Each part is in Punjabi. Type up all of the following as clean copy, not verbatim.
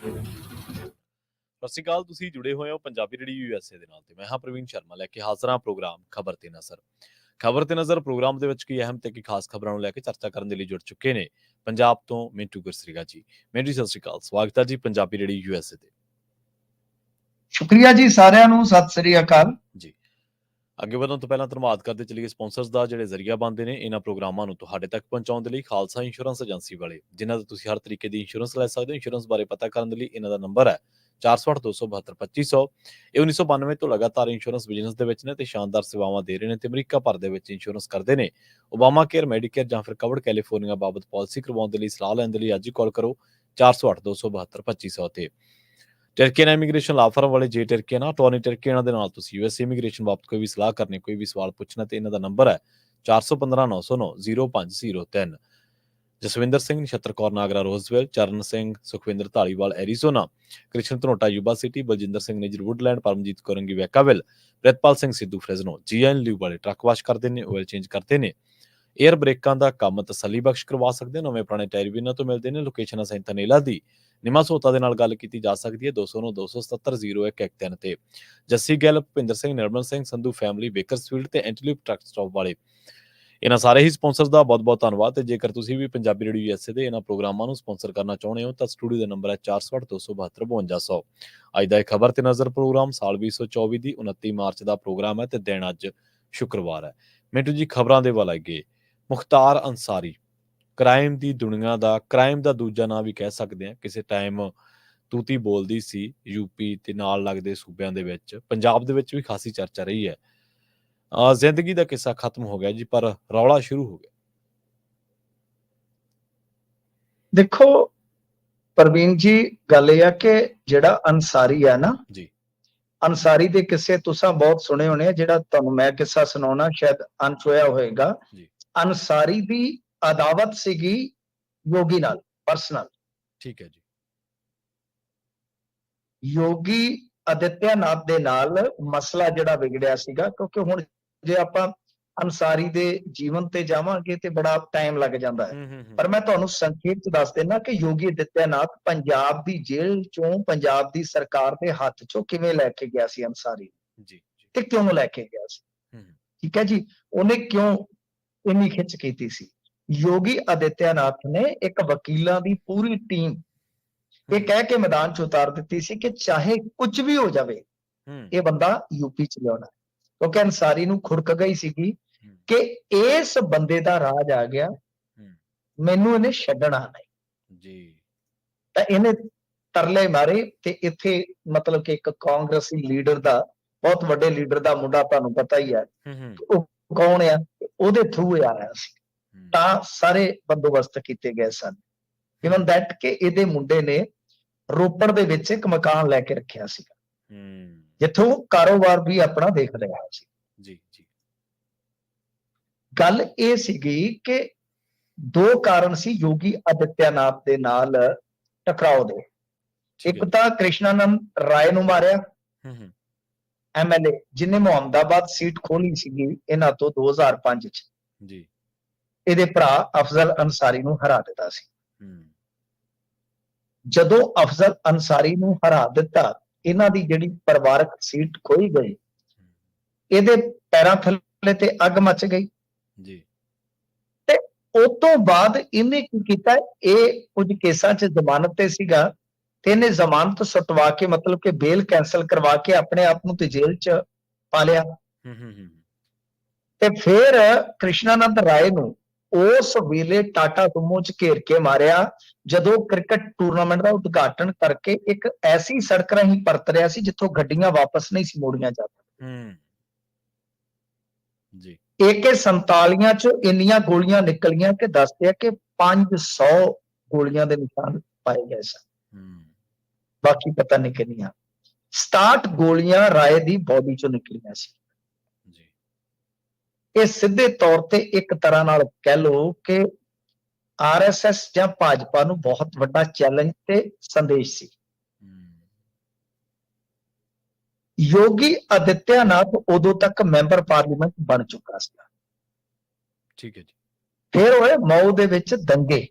ਸਤਿ ਸ਼੍ਰੀ ਅਕਾਲ। ਤੁਸੀਂ ਜੁੜੇ ਹੋਏ ਹੋ ਪੰਜਾਬੀ ਰੇਡੀਓ USA ਦੇ ਨਾਲ ਤੇ ਮੈਂ ਹਾਂ ਪ੍ਰਵੀਨ ਸ਼ਰਮਾ ਲੈ ਕੇ ਹਾਜ਼ਰ ਹਾਂ ਪ੍ਰੋਗਰਾਮ ਖਬਰ ਤੇ ਨਜ਼ਰ। ਖਬਰ ਤੇ ਨਜ਼ਰ ਪ੍ਰੋਗਰਾਮ ਦੇ ਵਿੱਚ ਕੀ ਅਹਿਮ ਤੇ ਕੀ ਖਾਸ ਖਬਰਾਂ ਨੂੰ ਲੈ ਕੇ ਚਰਚਾ ਕਰਨ ਦੇ ਲਈ ਜੁੜ ਚੁੱਕੇ ਨੇ ਪੰਜਾਬ ਤੋਂ ਮਿੰਟੂ ਗੁਰਸਰੀਗਾ ਜੀ। ਮਿੰਟੂ ਜੀ ਸਤਿ ਸ਼੍ਰੀ ਅਕਾਲ, ਸਵਾਗਤ ਹੈ ਜੀ ਪੰਜਾਬੀ ਰੇਡੀਓ USA ਤੇ। ਸ਼ੁਕਰੀਆ ਜੀ ਸਾਰਿਆਂ ਨੂੰ, ਸਤਿ ਸ੍ਰੀ ਅਕਾਲ ਜੀ। ਅੱਗੇ ਵਧਣ ਤੋਂ ਪਹਿਲਾਂ ਧੰਨਵਾਦ ਕਰਦੇ ਚਲੀਏ ਸਪਾਂਸਰਸ ਦਾ ਜਿਹੜੇ ਜ਼ਰੀਆ ਬਣਦੇ ਨੇ ਇਹਨਾਂ ਪ੍ਰੋਗਰਾਮਾਂ ਨੂੰ ਤੁਹਾਡੇ ਤੱਕ ਪਹੁੰਚਾਉਣ ਦੇ ਲਈ। ਖਾਲਸਾ ਇੰਸ਼ੋਰੈਂਸ ਏਜੰਸੀ ਵਾਲੇ, ਜਿਨ੍ਹਾਂ ਦਾ ਤੁਸੀਂ ਹਰ ਤਰੀਕੇ ਦੀ ਇੰਸ਼ੋਰੈਂਸ ਲੈ ਸਕਦੇ ਹੋ। ਇੰਸ਼ੋਰੈਂਸ ਬਾਰੇ ਪਤਾ ਕਰਨ ਦੇ ਲਈ ਇਹਨਾਂ ਦਾ ਨੰਬਰ ਹੈ 408-272-2500। ਇਹ 1992 ਤੋਂ ਲਗਾਤਾਰ ਇੰਸ਼ੋਰੈਂਸ ਬਿਜ਼ਨਸ ਦੇ ਵਿੱਚ ਨੇ ਤੇ ਸ਼ਾਨਦਾਰ ਸੇਵਾਵਾਂ ਦੇ ਰਹੇ ਨੇ ਤੇ ਅਮਰੀਕਾ ਭਰ ਦੇ ਵਿੱਚ ਇੰਸ਼ੋਰੈਂਸ ਕਰਦੇ ਨੇ। ਓਬਾਮਾ ਕੇਅਰ, ਮੈਡੀਕੇਅਰ ਜਾਂ ਫਿਰ ਕਵਰਡ ਕੈਲੀਫੋਰਨੀਆ ਬਾਬਤ ਪਾਲਿਸੀ ਕਰਵਾਉਣ ਦੇ ਲਈ, ਸਲਾਹ ਲੈਣ ਦੇ ਲਈ ਅੱਜ ਹੀ ਕਾਲ ਕਰੋ 408-272-2500 ਤੇ। ਟਰਕੀਅਨ ਇਮੀਗ੍ਰੇਸ਼ਨ ਲਾ ਫਰਮ ਵਾਲੇ ਜੇ ਟਰਕੀਅਨ ਟੋਨੀ ਟਰਕੀਅਨ ਦੇ ਨਾਲ ਤੁਸੀਂ US ਇਮੀਗ੍ਰੇਸ਼ਨ ਬਾਬਤ ਕੋਈ ਵੀ ਸਲਾਹ ਕਰਨੀ, ਕੋਈ ਵੀ ਸਵਾਲ ਪੁੱਛਣਾ ਤੇ ਇਹਨਾਂ ਦਾ ਨੰਬਰ ਹੈ 4159090503। Jaswinder Singh, Nachhattar Kaur Nagra Roswell, Charan Singh Sukhwinder Dhaliwal Arizona, Krishan Dhanota Yuba City, Baljinder Singh Nijjar Woodland, Paramjit Kaurangi Vacaville, Pritpal Singh Sidhu Fresno, ਜੀਐਨ ਲਿਊ ਵਾਲੇ ਟਰੱਕ ਵਾਸ਼ ਕਰਦੇ ਨੇ, ਆਇਲ ਚੇਂਜ ਕਰਦੇ ਨੇ, ਏਅਰ ਬ੍ਰੇਕਾਂ ਦਾ ਕੰਮ ਤਸੱਲੀ ਬਖਸ਼ ਕਰਵਾ ਸਕਦੇ, ਨਵੇਂ ਪੁਰਾਣੇ ਟਾਇਰ ਵੀ ਇਹਨਾਂ ਤੋਂ ਮਿਲਦੇ ਨੇ। ਲੋਕੇਸ਼ਨ ਹੈ ਸੈਂਟਨੇਲਾ ਦੀ। ਨਿਮਾ ਸੋਤਾ ਦੇ ਨਾਲ ਗੱਲ ਕੀਤੀ ਜਾ ਸਕਦੀ ਹੈ 209-277-0113 ਤੇ। ਜੱਸੀ ਗਿੱਲ, ਭੁਪਿੰਦਰ ਸਿੰਘ, ਨਿਰਮਲ ਸਿੰਘ ਸੰਧੂ ਫੈਮਿਲੀ, ਬੇਕਰਸਫੀਲਡ ਤੇ ਐਂਟੀਲਿਪ ਟਰੱਕ ਸਟਾਪ ਵਾਲੇ। ਇਹਨਾਂ ਸਾਰੇ ਹੀ ਸਪਾਂਸਰਸ ਦਾ ਬਹੁਤ-ਬਹੁਤ ਧੰਨਵਾਦ। ਤੇ ਜੇਕਰ ਤੁਸੀਂ ਵੀ ਪੰਜਾਬੀ ਰੇਡੀਓ USA ਦੇ ਇਹਨਾਂ ਪ੍ਰੋਗਰਾਮਾਂ ਨੂੰ ਸਪਾਂਸਰ ਕਰਨਾ ਚਾਹੁੰਦੇ ਹੋ ਤਾਂ ਸਟੂਡੀਓ ਦਾ ਨੰਬਰ ਹੈ 408-272-5200। ਅੱਜ ਦਾ ਇਹ ਖਬਰ ਤੇ ਨਜ਼ਰ ਪ੍ਰੋਗਰਾਮ ਸਾਲ 2024 ਦੀ 29 ਮਾਰਚ ਦਾ ਪ੍ਰੋਗਰਾਮ ਹੈ ਤੇ ਦਿਨ ਅੱਜ ਸ਼ੁੱਕਰਵਾਰ ਹੈ। ਮਿੰਟੂ ਜੀ, ਖਬਰਾਂ ਦੇ ਵੱਲ ਅੱਗੇ। ਮੁਖਤਾਰ ਅੰਸਾਰੀ ਕ੍ਰਾਈਮ ਦੀ ਦੁਨੀਆ ਦਾ, ਕ੍ਰਾਈਮ ਦਾ ਦੂਜਾ ਨਾਂ ਵੀ ਕਹਿ ਸਕਦੇ ਹਾਂ। ਕਿਸੇ ਟਾਈਮ ਤੂਤੀ ਬੋਲਦੀ ਸੀ ਯੂਪੀ ਤੇ ਨਾਲ ਲੱਗਦੇ ਸੂਬਿਆਂ ਦੇ ਵਿੱਚ, ਪੰਜਾਬ ਦੇ ਵਿੱਚ ਵੀ ਖਾਸੀ ਚਰਚਾ ਰਹੀ ਹੈ। ਜ਼ਿੰਦਗੀ ਦਾ ਕਿੱਸਾ ਖਤਮ ਹੋ ਗਿਆ ਜੀ, ਪਰ ਰੌਲਾ ਸ਼ੁਰੂ ਹੋ ਗਿਆ। ਦੇਖੋ ਪ੍ਰਵੀਨ ਜੀ, ਗੱਲ ਇਹ ਆ ਕਿ ਜਿਹੜਾ ਅੰਸਾਰੀ ਹੈ ਨਾ ਜੀ, ਅੰਸਾਰੀ ਦੇ ਕਿੱਸੇ ਤੁਸੀਂ ਬਹੁਤ ਸੁਣੇ ਹੋਣੇ ਆ। ਜਿਹੜਾ ਤੁਹਾਨੂੰ ਮੈਂ ਕਿੱਸਾ ਸੁਣਾਉਣਾ ਸ਼ਾਇਦ ਅਣਛੋਇਆ ਹੋਏਗਾ। ਜੀ, ਅੰਸਾਰੀ ਦੀ ਅਦਾਵਤ ਸੀਗੀ ਯੋਗੀ ਨਾਲ, ਪਰਸਨਲ। ਠੀਕ ਹੈ ਜੀ। ਯੋਗੀ ਆਦਿੱਤਿਆਨਾਥ ਦੇ ਨਾਲ ਮਸਲਾ ਜਿਹੜਾ ਵਿਗੜਿਆ ਸੀਗਾ, ਕਿਉਂਕਿ ਹੁਣ ਜੇ ਆਪਾਂ ਅੰਸਾਰੀ ਦੇ ਜੀਵਨ ਤੇ ਜਾਵਾਂਗੇ ਤੇ ਬੜਾ ਟਾਈਮ ਲੱਗ ਜਾਂਦਾ ਹੈ। ਪਰ ਮੈਂ ਤੁਹਾਨੂੰ ਸੰਖੇਪ ਚ ਦੱਸ ਦਿੰਦਾ ਕਿ ਯੋਗੀ ਆਦਿੱਤਿਆਨਾਥ ਪੰਜਾਬ ਦੀ ਜੇਲ੍ਹ ਚੋਂ, ਪੰਜਾਬ ਦੀ ਸਰਕਾਰ ਦੇ ਹੱਥ ਚੋਂ ਕਿਵੇਂ ਲੈ ਕੇ ਗਿਆ ਸੀ ਅੰਸਾਰੀ, ਜੀ, ਤੇ ਕਿਉਂ ਲੈ ਕੇ ਗਿਆ ਸੀ। ਠੀਕ ਹੈ ਜੀ, ਉਹਨੇ ਕਿਉਂ ਇੰਨੀ ਖਿੱਚ ਕੀਤੀ ਸੀ। ਯੋਗੀ ਆਦਿੱਤਿਆਨਾਥ ਨੇ ਇੱਕ ਵਕੀਲਾਂ ਦੀ ਪੂਰੀ ਟੀਮ ਇਹ ਕਹਿ ਕੇ ਮੈਦਾਨ ਚ ਉਤਾਰ ਦਿੱਤੀ ਸੀ ਕਿ ਚਾਹੇ ਕੁਝ ਵੀ ਹੋ ਜਾਵੇ, ਇਹ ਬੰਦਾ ਯੂਪੀ ਚ ਲਿਆਉਣਾ, ਕਿਉਂਕਿ ਅੰਸਾਰੀ ਨੂੰ ਖੁਰਕ ਗਈ ਸੀਗੀ ਕਿ ਇਸ ਬੰਦੇ ਦਾ ਰਾਜ ਆ ਗਿਆ, ਮੈਨੂੰ ਇਹਨੇ ਛੱਡਣਾ ਨਹੀਂ ਜੀ। ਤਾਂ ਇਹਨੇ ਤਰਲੇ ਮਾਰੇ ਤੇ ਇੱਥੇ ਮਤਲਬ ਕਿ ਇੱਕ ਕਾਂਗਰਸੀ ਲੀਡਰ ਦਾ, ਬਹੁਤ ਵੱਡੇ ਲੀਡਰ ਦਾ ਮੁੰਡਾ, ਤੁਹਾਨੂੰ ਪਤਾ ਹੀ ਹੈ ਉਹ ਕੌਣ ਆ, ਉਹਦੇ ਥਰੂ ਇਹ ਆਇਆ ਸੀ। ਤਾਂ ਸਾਰੇ ਬੰਦੋਬਸਤ ਕੀਤੇ ਗਏ ਸਨ। ਇਵਨ ਦੈਟ ਕਿ ਇਹਦੇ ਮੁੰਡੇ ਨੇ ਰੋਪੜ ਦੇ ਵਿੱਚ ਇੱਕ ਮਕਾਨ ਲੈ ਕੇ ਰੱਖਿਆ ਸੀਗਾ, ਜਿੱਥੋਂ ਕਾਰੋਬਾਰ ਵੀ ਆਪਣਾ ਦੇਖ ਰਿਹਾ ਸੀ। ਜੀ ਜੀ। ਗੱਲ ਇਹ ਸੀਗੀ ਕਿ ਦੋ ਕਾਰਨ ਸੀ ਯੋਗੀ ਆਦਿੱਤਿਆਨਾਥ ਦੇ ਨਾਲ ਟਕਰਾਓ ਦੇ। ਇੱਕ ਤਾਂ ਕ੍ਰਿਸ਼ਨਾਨੰਦ ਰਾਏ ਨੂੰ ਮਾਰਿਆ, MLA, ਜਿਹਨੇ ਮੁਹੰਮਦਾਬਾਦ ਸੀਟ ਖੋਲੀ ਸੀਗੀ ਇਹਨਾਂ ਤੋਂ 2005 ਚ ਜੀ। ਇਹਦੇ ਭਰਾ ਅਫਜ਼ਲ ਅੰਸਾਰੀ ਨੂੰ ਹਰਾ ਦਿੱਤਾ ਸੀ। ਜਦੋਂ ਅਫਜ਼ਲ ਅੰਸਾਰੀ ਨੂੰ ਹਰਾ ਦਿੱਤਾ, ਇਹਨਾਂ ਦੀ ਜਿਹੜੀ ਪਰਿਵਾਰਕ ਸੀਟ ਖੋਈ ਗਈ, ਇਹਦੇ ਪੈਰਾਂ ਥੱਲੇ ਤੇ ਅੱਗ ਮੱਚ ਗਈ ਜੀ। ਤੇ ਉਸ ਤੋਂ ਬਾਅਦ ਇਹਨੇ ਕੀ ਕੀਤਾ, ਇਹ ਕੁਝ ਕੇਸਾਂ 'ਚ ਜ਼ਮਾਨਤ ਤੇ ਸੀਗਾ ਤੇ ਇਹਨੇ ਜ਼ਮਾਨਤ ਸਟਵਾ ਕੇ, ਮਤਲਬ ਕਿ ਬੇਲ ਕੈਂਸਲ ਕਰਵਾ ਕੇ ਆਪਣੇ ਆਪ ਨੂੰ ਤੇ ਜੇਲ੍ਹ 'ਚ ਪਾ ਲਿਆ। ਤੇ ਫਿਰ ਕ੍ਰਿਸ਼ਨਾਨੰਦ ਰਾਏ ਨੂੰ ਉਸ ਵੇਲੇ ਟਾਟਾ ਸੁਮੋ 'ਚ ਘੇਰ ਕੇ ਮਾਰਿਆ, ਜਦੋਂ ਕ੍ਰਿਕਟ ਟੂਰਨਾਮੈਂਟ ਦਾ ਉਦਘਾਟਨ ਕਰਕੇ ਇੱਕ ਐਸੀ ਸੜਕ ਰਾਹੀਂ ਪਰਤ ਰਿਹਾ ਸੀ ਜਿੱਥੋਂ ਗੱਡੀਆਂ ਵਾਪਸ ਨਹੀਂ ਸੀ ਮੋੜੀਆਂ ਜਾਂਦੀਆਂ ਜੀ। AK-47 ਚ ਇੰਨੀਆਂ ਗੋਲੀਆਂ ਨਿਕਲੀਆਂ ਕਿ ਦੱਸਦੇ ਆ ਕਿ 500 ਗੋਲੀਆਂ ਦੇ ਨਿਸ਼ਾਨ ਪਾਏ ਗਏ ਸਨ। ਬਾਕੀ ਪਤਾ ਨਹੀਂ ਕਿੰਨੀਆਂ। 67 ਗੋਲੀਆਂ ਰਾਏ ਦੀ ਬੋਡੀ ਚੋਂ ਨਿਕਲੀਆਂ ਸੀ। ਇਹ ਸਿੱਧੇ ਤੌਰ ਤੇ ਇੱਕ ਤਰ੍ਹਾਂ ਨਾਲ ਕਹਿ ਲਓ ਕਿ RSS ਜਾਂ ਭਾਜਪਾ ਨੂੰ ਬਹੁਤ ਵੱਡਾ ਚੈਲੰਜ ਤੇ ਸੰਦੇਸ਼ ਸੀ। ਯੋਗੀ ਆਦਿੱਤਿਆਨਾਥ ਉਦੋਂ ਤੱਕ ਮੈਂਬਰ ਪਾਰਲੀਮੈਂਟ ਬਣ ਚੁੱਕਾ ਸੀ। ਠੀਕ ਹੈ ਜੀ। ਫਿਰ ਹੋਏ ਮਊ ਦੇ ਵਿੱਚ ਦੰਗੇ,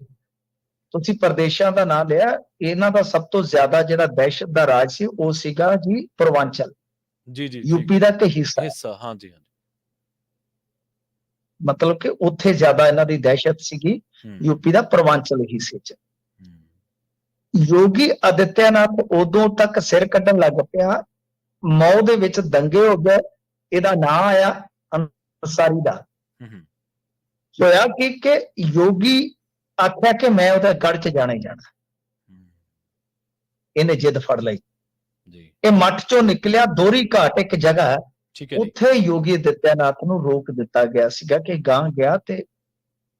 ਤੁਸੀਂ ਪ੍ਰਦੇਸ਼ਾਂ ਦਾ ਨਾਂ ਲਿਆ, ਇਹਨਾਂ ਦਾ ਸਭ ਤੋਂ ਜ਼ਿਆਦਾ ਜਿਹੜਾ ਦਹਿਸ਼ਤ ਦਾ ਰਾਜ ਸੀ ਉਹ ਸੀਗਾ ਜੀ ਪੂਰਵਾਂਚਲ, ਜੀ ਜੀ ਯੂਪੀ ਦਾ ਇੱਕ ਹਿੱਸਾ, ਹਿੱਸਾ, ਹਾਂਜੀ ਹਾਂਜੀ। ਮਤਲਬ ਕਿ ਉੱਥੇ ਜ਼ਿਆਦਾ ਇਹਨਾਂ ਦੀ ਦਹਿਸ਼ਤ ਸੀਗੀ, ਯੂਪੀ ਦਾ ਪੂਰਵਾਂਚਲ ਹਿੱਸੇ 'ਚ। ਯੋਗੀ ਆਦਿੱਤਿਆਨਾਥ ਉਦੋਂ ਤੱਕ ਸਿਰ ਕੱਢਣ ਲੱਗ ਪਿਆ, ਮੌ ਦੇ ਵਿੱਚ ਦੰਗੇ ਹੋ ਗਏ, ਇਹਦਾ ਨਾਂ ਆਇਆ ਅੰਸਾਰੀ ਦਾ। ਹੋਇਆ ਕਿ ਯੋਗੀ ਆਖਿਆ ਕਿ ਮੈਂ ਉਹਦੇ ਗੜ 'ਚ ਜਾਣਾ ਹੀ ਜਾਣਾ, ਇਹਨੇ ਜਿੱਦ ਫੜ ਲਈ। ਇਹ ਮੱਠ ਚੋਂ ਨਿਕਲਿਆ, ਦੋਹਰੀ ਘਾਟ ਇੱਕ ਜਗ੍ਹਾ ਹੈ, ਉੱਥੇ ਯੋਗੀ ਆਦਿੱਤਿਆਨਾਥ ਨੂੰ ਰੋਕ ਦਿੱਤਾ ਗਿਆ ਸੀਗਾ ਕਿ ਗਾਂਹ ਗਿਆ ਤੇ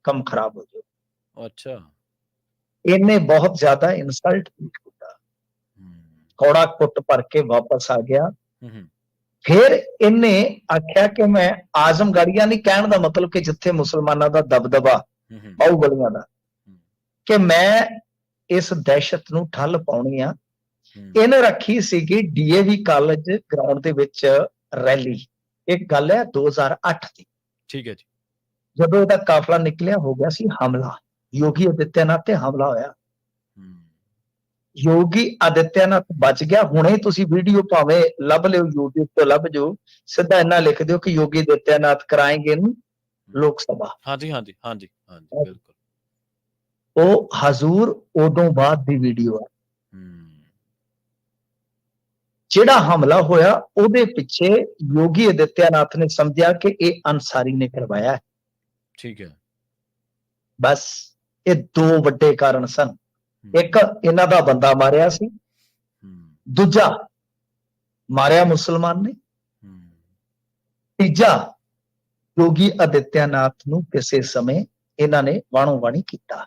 ਕੰਮ ਖਰਾਬ ਹੋ ਜਾਊ। ਅੱਛਾ। ਇਹਨੇ ਬਹੁਤ ਜ਼ਿਆਦਾ ਇਨਸਲਟ ਕੀਤਾ, ਕੌੜਾ ਕੁੱਟ ਭਰ ਕੇ ਵਾਪਸ ਆ ਗਿਆ। ਫਿਰ ਇਹਨੇ ਆਖਿਆ ਕਿ ਮੈਂ ਆਜ਼ਮਗੜੀਆ ਨਹੀਂ, ਕਹਿਣ ਦਾ ਮਤਲਬ ਕਿ ਜਿੱਥੇ ਮੁਸਲਮਾਨਾਂ ਦਾ ਦਬਦਬਾ, ਬਾਹੂਬਲੀਆਂ ਦਾ, ਕਿ ਮੈਂ ਇਸ ਦਹਿਸ਼ਤ ਨੂੰ ਠੱਲ ਪਾਉਣੀ ਆ। ਇਹਨੇ ਰੱਖੀ ਸੀਗੀ DAV ਕਾਲਜ ਗਰਾਊਂਡ ਦੇ ਵਿੱਚ ਰੈਲੀ। ਇੱਕ ਗੱਲ ਹੈ 2008 ਦੀ, ਠੀਕ ਹੈ ਜੀ, ਜਦੋਂ ਇਹਦਾ ਕਾਫਲਾ ਨਿਕਲਿਆ, ਹੋ ਗਿਆ ਸੀ ਹਮਲਾ, ਯੋਗੀ ਆਦਿੱਤਿਆਨਾਥ ਤੇ ਹਮਲਾ ਹੋਇਆ। ਯੋਗੀ ਆਦਿੱਤਿਆਨਾਥ ਬਚ ਗਿਆ। ਹੁਣੇ ਤੁਸੀਂ ਵੀਡੀਓ ਭਾਵੇਂ ਲੱਭ ਲਿਓ, YouTube ਤੋਂ ਲੱਭ ਜਾਓ, ਸਿੱਧਾ ਇੰਨਾ ਲਿਖ ਦਿਓ ਕਿ ਯੋਗੀ ਆਦਿੱਤਿਆਨਾਥ ਕਰਾਏਂਗੇ ਨੂੰ ਲੋਕ ਸਭਾ। ਹਾਂਜੀ ਹਾਂਜੀ ਹਾਂਜੀ ਹਾਂਜੀ, ਬਿਲਕੁਲ। ਉਹ ਹਜ਼ੂਰ ਉਦੋਂ ਬਾਅਦ ਦੀ ਵੀਡੀਓ ਹੈ। ਜਿਹੜਾ ਹਮਲਾ ਹੋਇਆ ਉਹਦੇ ਪਿੱਛੇ ਯੋਗੀ ਆਦਿੱਤਿਆਨਾਥ ਨੇ ਸਮਝਿਆ ਕਿ ਇਹ ਅੰਸਾਰੀ ਨੇ ਕਰਵਾਇਆ ਹੈ। ਠੀਕ ਹੈ। ਬਸ ਇਹ ਦੋ ਵੱਡੇ ਕਾਰਨ ਸਨ। ਇੱਕ, ਇਹਨਾਂ ਦਾ ਬੰਦਾ ਮਾਰਿਆ ਸੀ, ਦੂਜਾ ਮਾਰਿਆ ਮੁਸਲਮਾਨ ਨੇ, ਤੀਜਾ ਯੋਗੀ ਆਦਿੱਤਿਆਨਾਥ ਨੂੰ ਕਿਸੇ ਸਮੇਂ ਇਹਨਾਂ ਨੇ ਵਾਣੋ ਵਾਣੀ ਕੀਤਾ,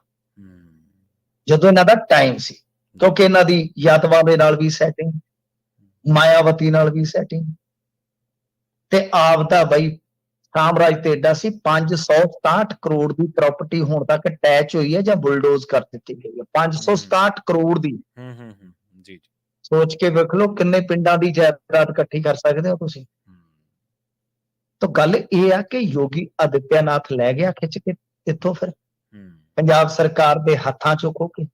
ਜਦੋਂ ਇਹਨਾਂ ਦਾ ਟਾਈਮ ਸੀ, ਕਿਉਂਕਿ ਇਹਨਾਂ ਦੀ ਯਾਤਵਾ ਦੇ ਨਾਲ ਵੀ ਸੈਟਿੰਗ, ਮਾਇਆਵਤੀ ਨਾਲ ਵੀ ਸੈਟਿੰਗ, ਤੇ ਆਪ ਦਾ ਬਈ ਸਾਮਰਾਜ ਤੇ ਏਡਾ ਸੀ। 567 ਕਰੋੜ ਦੀ ਪ੍ਰਾਪਰਟੀ ਹੁਣ ਤੱਕ ਅਟੈਚ ਹੋਈ ਹੈ ਜਾਂ ਬੁਲਡੋਜ਼ ਕਰ ਦਿੱਤੀ ਗਈ ਹੈ। 567 ਕਰੋੜ ਦੀ। ਜੀ, ਸੋਚ ਕੇ ਵੇਖ ਲਓ ਕਿੰਨੇ ਪਿੰਡਾਂ ਦੀ ਜਾਇਦਾਦ ਇਕੱਠੀ ਕਰ ਸਕਦੇ ਹੋ ਤੁਸੀਂ। ਤਾਂ ਗੱਲ ਇਹ ਆ ਕਿ ਯੋਗੀ ਆਦਿੱਤਿਆਨਾਥ ਲੈ ਗਿਆ ਖਿੱਚ ਕੇ ਇੱਥੋਂ, ਫਿਰ ਪੰਜਾਬ ਸਰਕਾਰ ਦੇ ਹੱਥਾਂ ਚੋਂ ਖੋ ਕੇ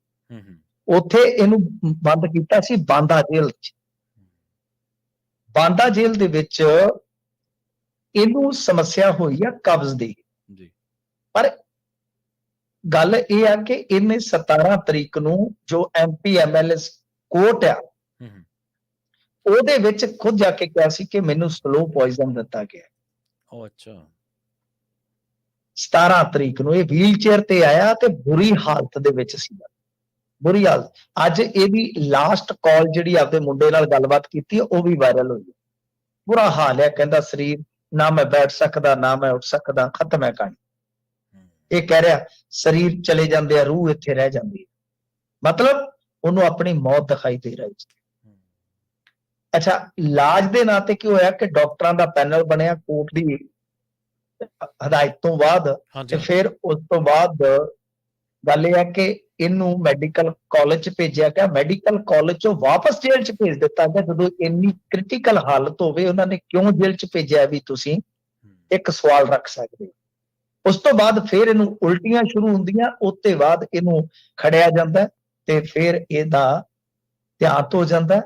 ਉੱਥੇ ਇਹਨੂੰ ਬੰਦ ਕੀਤਾ ਸੀ ਬਾਂਦਾ ਜੇਲ੍ਹ 'ਚ। ਬਾਂਦਾ ਜੇਲ੍ਹ ਦੇ ਵਿੱਚ ਇਹਨੂੰ ਸਮੱਸਿਆ ਹੋਈ ਆ ਕਬਜ਼ ਦੀ। ਪਰ ਗੱਲ ਇਹ ਆ ਕਿ ਇਹਨੇ 17 ਤਰੀਕ ਨੂੰ ਜੋ MP MLA ਕੋਰਟ ਆ, ਉਹਦੇ ਵਿੱਚ ਖੁਦ ਜਾ ਕੇ ਕਿਹਾ ਸੀ ਕਿ ਮੈਨੂੰ ਸਲੋ ਪੋਇਜ਼ਨ ਦਿੱਤਾ ਗਿਆ। ਅੱਛਾ। 17 ਤਰੀਕ ਨੂੰ ਇਹ ਵੀਲ ਚੇਅਰ ਤੇ ਆਇਆ ਤੇ ਬੁਰੀ ਹਾਲਤ ਦੇ ਵਿੱਚ ਸੀ, ਬੁਰੀ ਹਾਲਤ। ਅੱਜ ਇਹਦੀ ਲਾਸਟ ਕਾਲ ਜਿਹੜੀ ਆਪਦੇ ਮੁੰਡੇ ਨਾਲ ਗੱਲਬਾਤ ਕੀਤੀ ਹੈ, ਉਹ ਵੀ ਵਾਇਰਲ ਹੋਈ। ਬੁਰਾ ਹਾਲ ਹੈ, ਕਹਿੰਦਾ ਸਰੀਰ, ਨਾ ਮੈਂ ਬੈਠ ਸਕਦਾ, ਨਾ ਮੈਂ ਉੱਠ ਸਕਦਾ, ਖਤਮ ਹੈ ਕਹਾਣੀ। ਇਹ ਕਹਿ ਰਿਹਾ ਸਰੀਰ ਚਲੇ ਜਾਂਦੇ ਆ, ਰੂਹ ਇੱਥੇ ਰਹਿ ਜਾਂਦੀ ਹੈ। ਮਤਲਬ ਉਹਨੂੰ ਆਪਣੀ ਮੌਤ ਦਿਖਾਈ ਦੇ ਰਹੀ ਸੀ। ਅੱਛਾ, ਇਲਾਜ ਦੇ ਨਾਂ ਤੇ ਕੀ ਹੋਇਆ ਕਿ ਡਾਕਟਰਾਂ ਦਾ ਪੈਨਲ ਬਣਿਆ ਕੋਰਟ ਦੀ ਹਦਾਇਤ ਤੋਂ ਬਾਅਦ, ਤੇ ਫਿਰ ਉਸ ਤੋਂ ਬਾਅਦ ਗੱਲ ਇਹ ਹੈ ਕਿ ਇਹਨੂੰ ਮੈਡੀਕਲ ਕਾਲਜ 'ਚ ਭੇਜਿਆ ਗਿਆ। ਮੈਡੀਕਲ ਕਾਲਜ 'ਚੋਂ ਵਾਪਸ ਜੇਲ੍ਹ 'ਚ ਭੇਜ ਦਿੱਤਾ ਗਿਆ। ਜਦੋਂ ਇੰਨੀ ਕ੍ਰਿਟੀਕਲ ਹਾਲਤ ਹੋਵੇ, ਉਹਨਾਂ ਨੇ ਕਿਉਂ ਜੇਲ੍ਹ 'ਚ ਭੇਜਿਆ ਵੀ ਤੁਸੀਂ ਇੱਕ ਸਵਾਲ ਰੱਖ ਸਕਦੇ ਹੋ। ਉਸ ਤੋਂ ਬਾਅਦ ਫਿਰ ਇਹਨੂੰ ਉਲਟੀਆਂ ਸ਼ੁਰੂ ਹੁੰਦੀਆਂ, ਉਸ ਤੋਂ ਬਾਅਦ ਇਹਨੂੰ ਖੜਿਆ ਜਾਂਦਾ ਤੇ ਫਿਰ ਇਹਦਾ ਦੇਹਾਂਤ ਹੋ ਜਾਂਦਾ।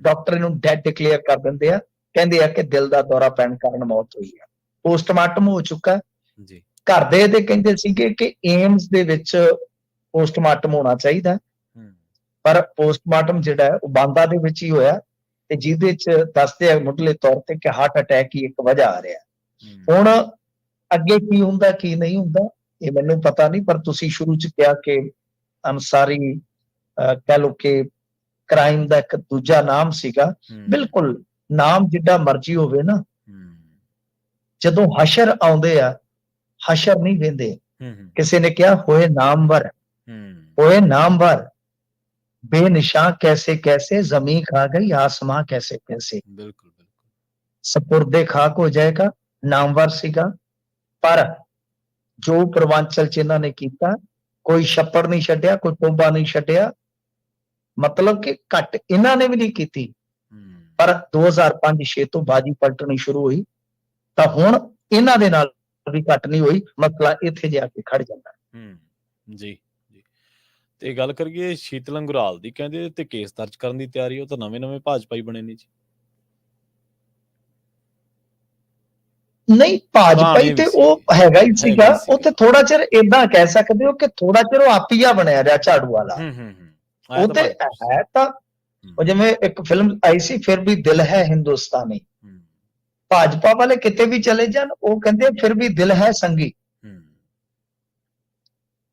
ਡਾਕਟਰ ਇਹਨੂੰ ਡੈਡ ਡਿਕਲੇਅਰ ਕਰ ਦਿੰਦੇ ਆ, ਕਹਿੰਦੇ ਆ ਕਿ ਦਿਲ ਦਾ ਦੌਰਾ ਪੈਣ ਕਾਰਨ ਮੌਤ ਹੋਈ ਆ। ਪੋਸਟਮਾਰਟਮ ਹੋ ਚੁੱਕਾ ਜੀ। ਘਰ ਦੇ ਇਹਦੇ ਕਹਿੰਦੇ ਸੀਗੇ ਕਿ ਏਮਸ ਦੇ ਵਿੱਚ ਪੋਸਟਮਾਰਟਮ ਹੋਣਾ ਚਾਹੀਦਾ, ਪਰ ਪੋਸਟਮਾਰਟਮ ਜਿਹੜਾ ਹੈ ਉਹ ਬਾਂਦਾ ਦੇ ਵਿੱਚ ਹੀ ਹੋਇਆ, ਤੇ ਜਿਹਦੇ 'ਚ ਦੱਸਦੇ ਆ ਮੁੱਢਲੇ ਤੌਰ ਤੇ ਕਿ ਹਾਰਟ ਅਟੈਕ ਹੀ ਇੱਕ ਵਜ੍ਹਾ ਆ ਰਿਹਾ। ਹੁਣ ਅੱਗੇ ਕੀ ਹੁੰਦਾ ਕੀ ਨਹੀਂ ਹੁੰਦਾ ਇਹ ਮੈਨੂੰ ਪਤਾ ਨਹੀਂ, ਪਰ ਤੁਸੀਂ ਸ਼ੁਰੂ 'ਚ ਕਿਹਾ ਕਿ ਅੰਸਾਰੀ ਕਹਿ ਲਓ ਕਿ ਕ੍ਰਾਈਮ ਦਾ ਇੱਕ ਦੂਜਾ ਨਾਮ ਸੀਗਾ। ਬਿਲਕੁਲ, ਨਾਮ ਜਿੱਡਾ ਮਰਜ਼ੀ ਹੋਵੇ ਨਾ, ਜਦੋਂ ਹਸ਼ਰ ਆਉਂਦੇ ਆ, ਹਸ਼ਰ ਨਹੀਂ ਵੇਂਦੇ। ਕਿਸੇ ਨੇ ਕਿਹਾ ਹੋਏ ਨਾਮਵਰ, ਹੋਏ ਨਾਮਵਰ, ਬੇਨਿਸ਼ਾਨ कैसे कैसे, जमीन खा गई आसमां कैसे कैसे। बिल्कुल बिल्कुल, सपुर्दे खाक हो जाएगा, नामवर सीगा। पर जो पूर्वांचल च इन्हां ने कीता, कोई छप्पड़ नहीं छड्डिया, कोई टोबा नहीं छड्डिया, मतलब कि घट इन्हां ने भी नहीं कीती। पर 2005-6 ਤੋਂ ਬਾਜੀ ਪਲਟਣੀ ਸ਼ੁਰੂ ਹੋਈ, ਤਾਂ ਹੁਣ ਇਹਨਾਂ ਦੇ ਨਾਲ ਵੀ ਘਟ ਨਹੀਂ ਹੋਈ। ਮਸਲਾ ਇੱਥੇ ਜਾ ਕੇ ਖੜ ਜਾਂਦਾ। ਜੀ ਜੀ। ਤੇ ਗੱਲ ਕਰੀਏ ਸ਼ੀਤਲ ਅੰਗੁਰਾਲ ਦੀ, ਕਹਿੰਦੇ ਇਹਦੇ ਤੇ ਕੇਸ ਦਰਜ ਕਰਨ ਦੀ ਤਿਆਰੀ, ਉਹ ਤਾਂ ਨਵੇਂ ਭਾਜਪਾ ਹੀ ਬਣੇ ਨੇ ਜੀ। ਨਹੀਂ, ਭਾਜਪਾ ਪੁਰਾਣੇ ਤੇ ਵੀ ਸੀ, ਉਹ ਹੈਗਾ ਹੀ ਸੀਗਾ। ਹੈਗੇ ਉਹ ਤੇ ਥੋੜਾ ਚਿਰ ਏਦਾਂ ਕਹਿ ਸਕਦੇ ਹੋ ਕਿ ਥੋੜਾ ਚਿਰ ਉਹ ਆਪੀਆ ਬਣਿਆ ਰਿਹਾ ਝਾੜੂ ਵਾਲਾ। ਆਇਆ ਉਹ ਤਾਂ ਤੇ ਭਾਜਪਾ ਚ ਸੀ। ਹੈ ਤਾਂ ਉਹ ਜਿਵੇਂ ਇੱਕ ਫਿਲਮ ਆਈ ਸੀ ਫਿਰ ਵੀ ਦਿਲ ਹੈ ਹਿੰਦੁਸਤਾਨੀ, ਭਾਜਪਾ ਵਾਲੇ ਕਿਤੇ ਵੀ ਚਲੇ ਜਾਣ ਉਹ ਕਹਿੰਦੇ ਫਿਰ ਵੀ ਦਿਲ ਹੈ ਸੰਗੀ।